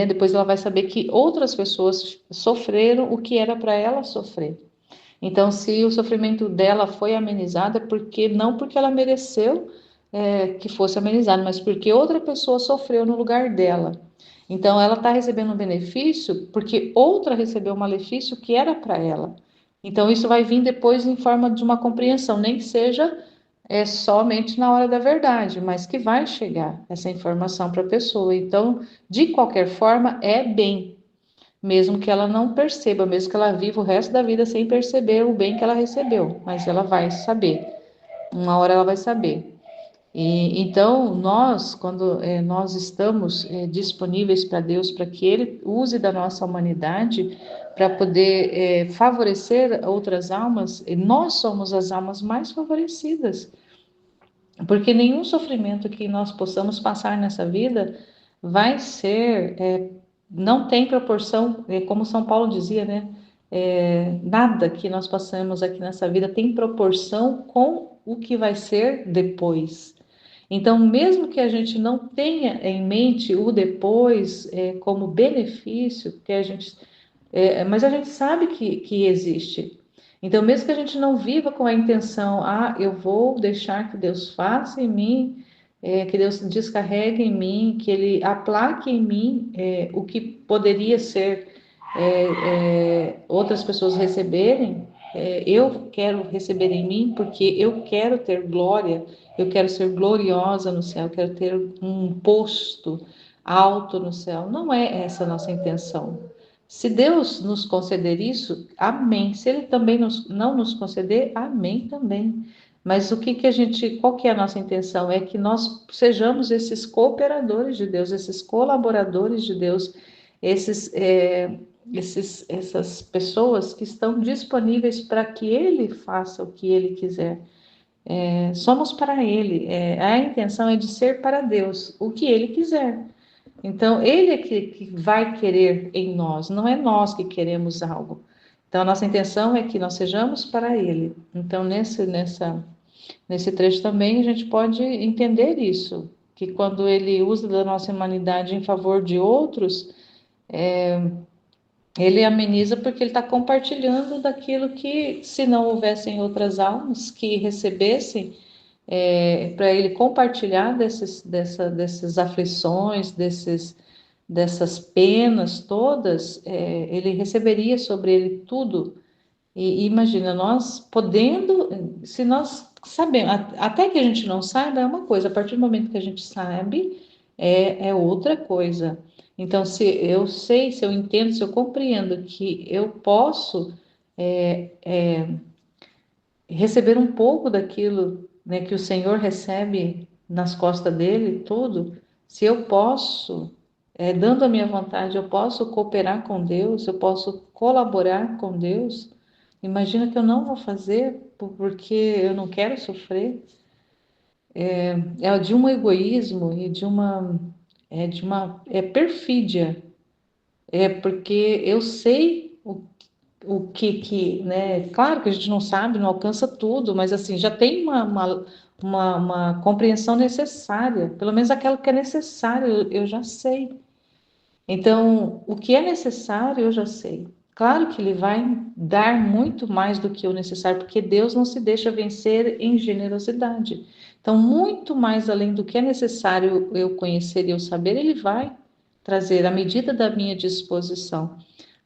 depois ela vai saber que outras pessoas sofreram o que era para ela sofrer. Então, se o sofrimento dela foi amenizado, é porque não porque ela mereceu que fosse amenizado, mas porque outra pessoa sofreu no lugar dela. Então, ela está recebendo um benefício porque outra recebeu um malefício que era para ela. Então, isso vai vir depois em forma de uma compreensão, nem que seja somente na hora da verdade, mas que vai chegar essa informação para a pessoa. Então, de qualquer forma, é bem, mesmo que ela não perceba, mesmo que ela viva o resto da vida sem perceber o bem que ela recebeu, mas ela vai saber, uma hora ela vai saber. Então, nós, quando nós estamos disponíveis para Deus, para que Ele use da nossa humanidade para poder favorecer outras almas, nós somos as almas mais favorecidas, porque nenhum sofrimento que nós possamos passar nessa vida vai ser, não tem proporção, como São Paulo dizia, né? Nada que nós passamos aqui nessa vida tem proporção com o que vai ser depois. Então, mesmo que a gente não tenha em mente o depois como benefício, que a gente, mas a gente sabe que existe. Então, mesmo que a gente não viva com a intenção, eu vou deixar que Deus faça em mim, que Deus descarregue em mim, que Ele aplaque em mim o que poderia ser outras pessoas receberem, eu quero receber em mim porque eu quero ter glória, eu quero ser gloriosa no céu, eu quero ter um posto alto no céu. Não é essa a nossa intenção. Se Deus nos conceder isso, amém. Se Ele também não nos conceder, amém também. Mas qual que é a nossa intenção? É que nós sejamos esses cooperadores de Deus, esses colaboradores de Deus, essas pessoas que estão disponíveis para que Ele faça o que Ele quiser. Somos para Ele. A intenção é de ser para Deus, o que Ele quiser. Então, Ele é que vai querer em nós, não é nós que queremos algo. Então, a nossa intenção é que nós sejamos para Ele. Então, nesse trecho também, a gente pode entender isso, que quando Ele usa da nossa humanidade em favor de outros, Ele ameniza porque Ele está compartilhando daquilo que, se não houvessem outras almas que recebessem, para Ele compartilhar dessas aflições, dessas penas todas, ele receberia sobre ele tudo. E imagina, nós podendo, se nós sabemos, até que a gente não saiba é uma coisa, a partir do momento que a gente sabe, é outra coisa. Então, se eu sei, se eu entendo, se eu compreendo que eu posso receber um pouco daquilo, né, que o Senhor recebe nas costas dele, tudo, se eu posso, dando a minha vontade, eu posso cooperar com Deus, eu posso colaborar com Deus, imagina que eu não vou fazer porque eu não quero sofrer. É de um egoísmo e de uma perfídia. É porque eu sei o que, né? Claro que a gente não sabe, não alcança tudo, mas assim, já tem uma compreensão necessária, pelo menos aquela que é necessária, eu já sei. Então, o que é necessário, eu já sei. Claro que ele vai dar muito mais do que o necessário, porque Deus não se deixa vencer em generosidade. Então, muito mais além do que é necessário eu conhecer e eu saber, ele vai trazer à medida da minha disposição.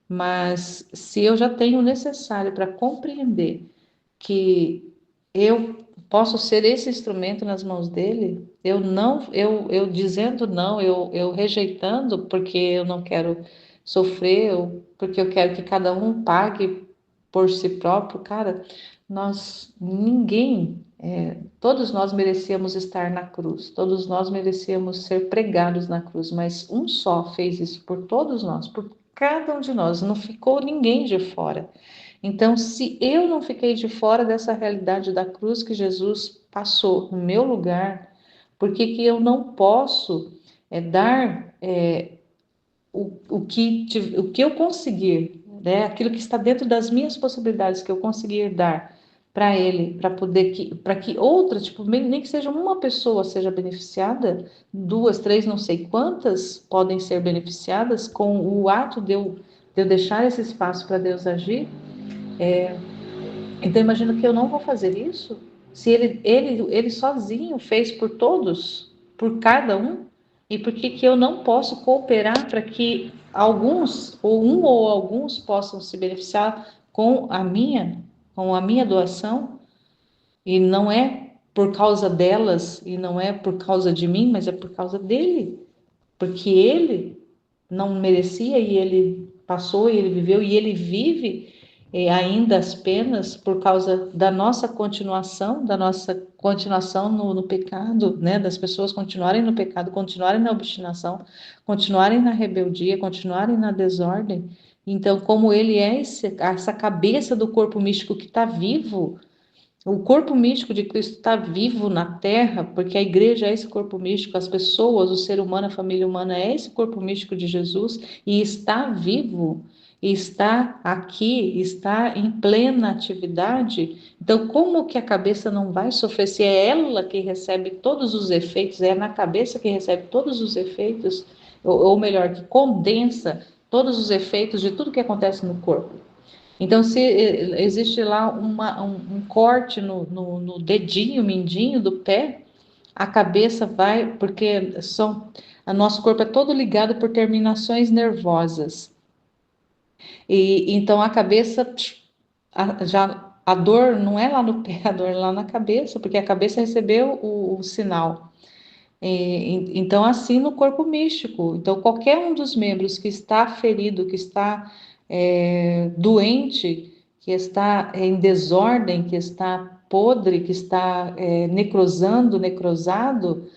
Mas se eu já tenho o necessário para compreender que eu posso ser esse instrumento nas mãos dele, eu não, eu dizendo não, eu rejeitando porque eu não quero sofrer, porque eu quero que cada um pague por si próprio, cara, todos nós merecíamos estar na cruz, todos nós merecíamos ser pregados na cruz, mas um só fez isso por todos nós, por cada um de nós, não ficou ninguém de fora. Então, se eu não fiquei de fora dessa realidade da cruz que Jesus passou no meu lugar, por que que eu não posso dar o que eu conseguir, né? Aquilo que está dentro das minhas possibilidades que eu conseguir dar para ele, para que outra, tipo, nem que seja uma pessoa seja beneficiada, duas, três, não sei quantas podem ser beneficiadas com o ato de eu deixar esse espaço para Deus agir. Então, imagino que eu não vou fazer isso se ele sozinho fez por todos, por cada um, e por que eu não posso cooperar para que alguns, ou um ou alguns, possam se beneficiar com a minha doação, e não é por causa delas, e não é por causa de mim, mas é por causa dele, porque ele não merecia e ele passou e ele viveu e ele vive ainda as penas por causa da nossa continuação no pecado, né? Das pessoas continuarem no pecado, continuarem na obstinação, continuarem na rebeldia, continuarem na desordem. Então, como ele é essa cabeça do corpo místico que está vivo, o corpo místico de Cristo está vivo na Terra, porque a igreja é esse corpo místico, as pessoas, o ser humano, a família humana é esse corpo místico de Jesus e está vivo, e está aqui, está em plena atividade. Então, como que a cabeça não vai sofrer se é ela que recebe todos os efeitos, é na cabeça que recebe todos os efeitos, ou melhor, que condensa todos os efeitos de tudo que acontece no corpo? Então, se existe lá um corte no dedinho, mindinho do pé, a cabeça vai, porque o nosso corpo é todo ligado por terminações nervosas. E então a cabeça, a dor não é lá no pé, a dor é lá na cabeça, porque a cabeça recebeu o sinal. Então, assim no corpo místico. Então, qualquer um dos membros que está ferido, que está doente, que está em desordem, que está podre, que está necrosado,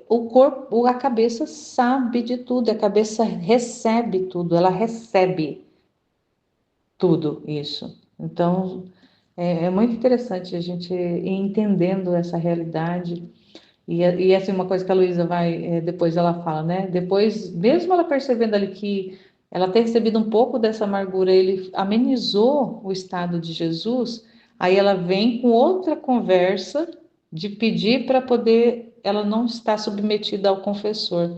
o corpo, a cabeça sabe de tudo, a cabeça recebe tudo, ela recebe tudo isso. Então, é muito interessante a gente ir entendendo essa realidade. E assim, uma coisa que a Luísa depois ela fala, né? Depois, mesmo ela percebendo ali que ela ter recebido um pouco dessa amargura, ele amenizou o estado de Jesus, aí ela vem com outra conversa de pedir para poder ela não estar submetida ao confessor.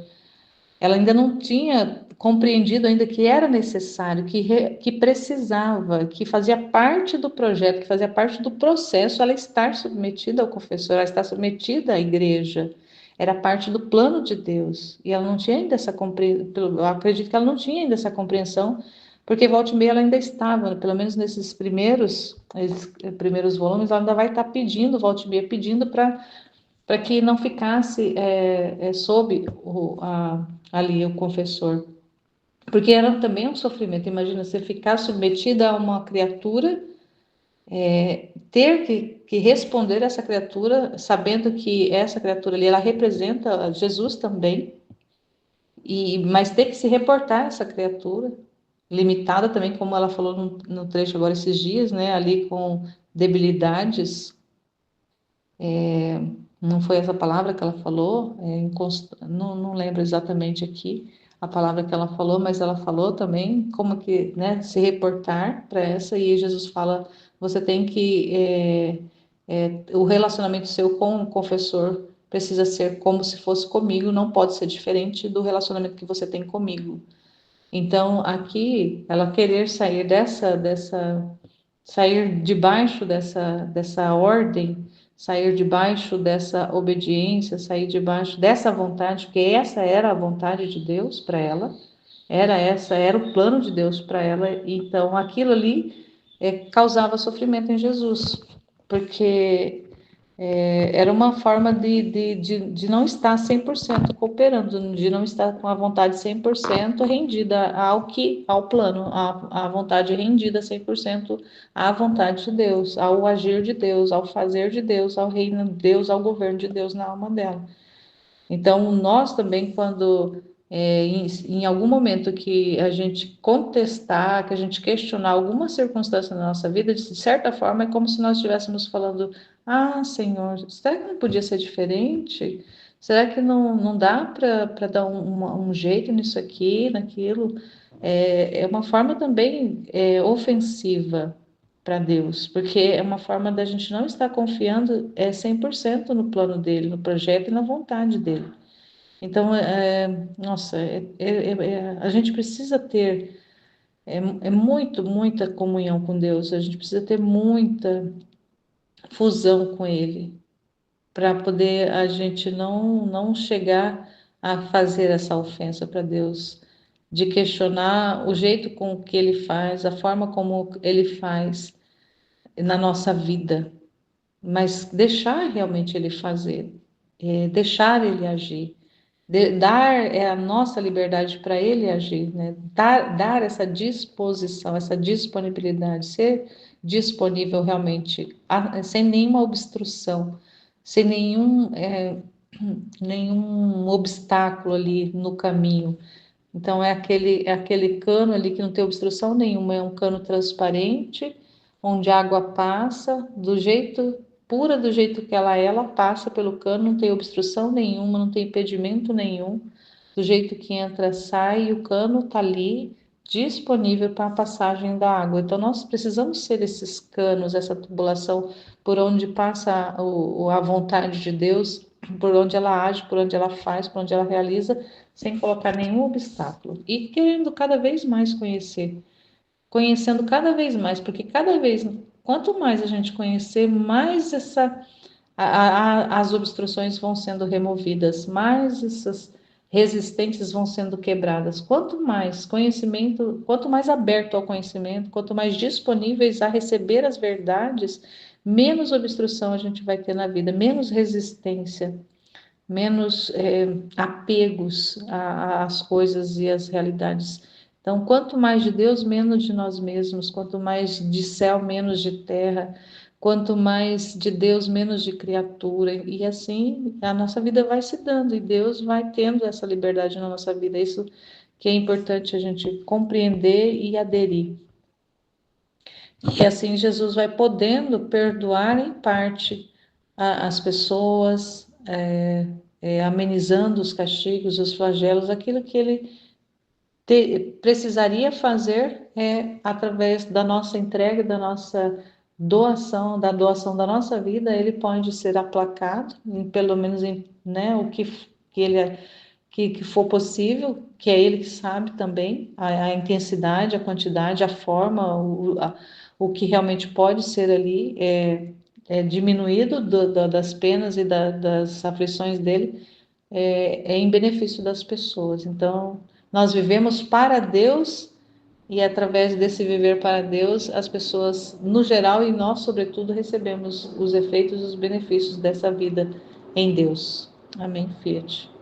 Ela ainda não tinha compreendido ainda que era necessário, que precisava, que fazia parte do projeto, que fazia parte do processo ela estar submetida ao confessor, ela estar submetida à igreja. era parte do plano de Deus. E ela não tinha ainda essa compreensão, eu acredito que ela não tinha ainda essa compreensão, porque volta e meia ela ainda estava, pelo menos nesses primeiros volumes, ela ainda vai estar pedindo, volta e meia, pedindo para que não ficasse sob ali o confessor. Porque era também um sofrimento. Imagina você ficar submetida a uma criatura, ter que responder a essa criatura, sabendo que essa criatura ali, ela representa Jesus também, mas ter que se reportar a essa criatura, limitada também, como ela falou no trecho agora esses dias, né, ali com debilidades, não foi essa palavra que ela falou, não lembro exatamente aqui a palavra que ela falou, mas ela falou também como que, né, se reportar para essa, e Jesus fala, você tem que, o relacionamento seu com o confessor precisa ser como se fosse comigo, não pode ser diferente do relacionamento que você tem comigo. Então, aqui, ela querer sair sair debaixo dessa ordem, sair debaixo dessa obediência, sair debaixo dessa vontade, porque essa era a vontade de Deus para ela, era o plano de Deus para ela, então aquilo ali causava sofrimento em Jesus, porque era uma forma de não estar 100% cooperando, de não estar com a vontade 100% rendida ao plano, à vontade rendida 100% à vontade de Deus, ao agir de Deus, ao fazer de Deus, ao reino de Deus, ao governo de Deus na alma dela. Então, nós também, quando em algum momento que a gente contestar, que a gente questionar alguma circunstância na nossa vida, de certa forma, é como se nós estivéssemos falando: ah, Senhor, será que não podia ser diferente? Será que não dá para dar um jeito nisso aqui, naquilo? É uma forma também ofensiva para Deus, porque é uma forma da gente não estar confiando 100% no plano dele, no projeto e na vontade dele. Então, nossa, a gente precisa ter muita comunhão com Deus, a gente precisa ter muita fusão com Ele, para poder a gente não chegar a fazer essa ofensa para Deus, de questionar o jeito com que Ele faz, a forma como Ele faz na nossa vida, mas deixar realmente Ele fazer, deixar Ele agir. Dar a nossa liberdade para ele agir, né? Dar essa disposição, essa disponibilidade, ser disponível realmente, sem nenhuma obstrução, sem nenhum obstáculo ali no caminho. Então, é aquele cano ali que não tem obstrução nenhuma, é um cano transparente, onde a água passa do jeito que ela passa pelo cano, não tem obstrução nenhuma, não tem impedimento nenhum, do jeito que entra, sai, e o cano está ali disponível para a passagem da água. Então, nós precisamos ser esses canos, essa tubulação por onde passa a vontade de Deus, por onde ela age, por onde ela faz, por onde ela realiza, sem colocar nenhum obstáculo. E querendo cada vez mais conhecendo cada vez mais, porque quanto mais a gente conhecer, mais as obstruções vão sendo removidas, mais essas resistências vão sendo quebradas. Quanto mais conhecimento, quanto mais aberto ao conhecimento, quanto mais disponíveis a receber as verdades, menos obstrução a gente vai ter na vida, menos resistência, menos apegos às coisas e às realidades. Então, quanto mais de Deus, menos de nós mesmos, quanto mais de céu, menos de terra, quanto mais de Deus, menos de criatura, e assim a nossa vida vai se dando, e Deus vai tendo essa liberdade na nossa vida. Isso que é importante a gente compreender e aderir. E assim Jesus vai podendo perdoar em parte as pessoas, amenizando os castigos, os flagelos, aquilo que ele precisaria fazer através da nossa entrega, da nossa doação, da doação da nossa vida, ele pode ser aplacado, pelo menos né, o que ele que for possível, que é ele que sabe também a intensidade, a quantidade, a forma, o que realmente pode ser ali diminuído das penas e das aflições dele, é em benefício das pessoas. Então, nós vivemos para Deus e através desse viver para Deus, as pessoas, no geral, e nós, sobretudo, recebemos os efeitos e os benefícios dessa vida em Deus. Amém, Fiat.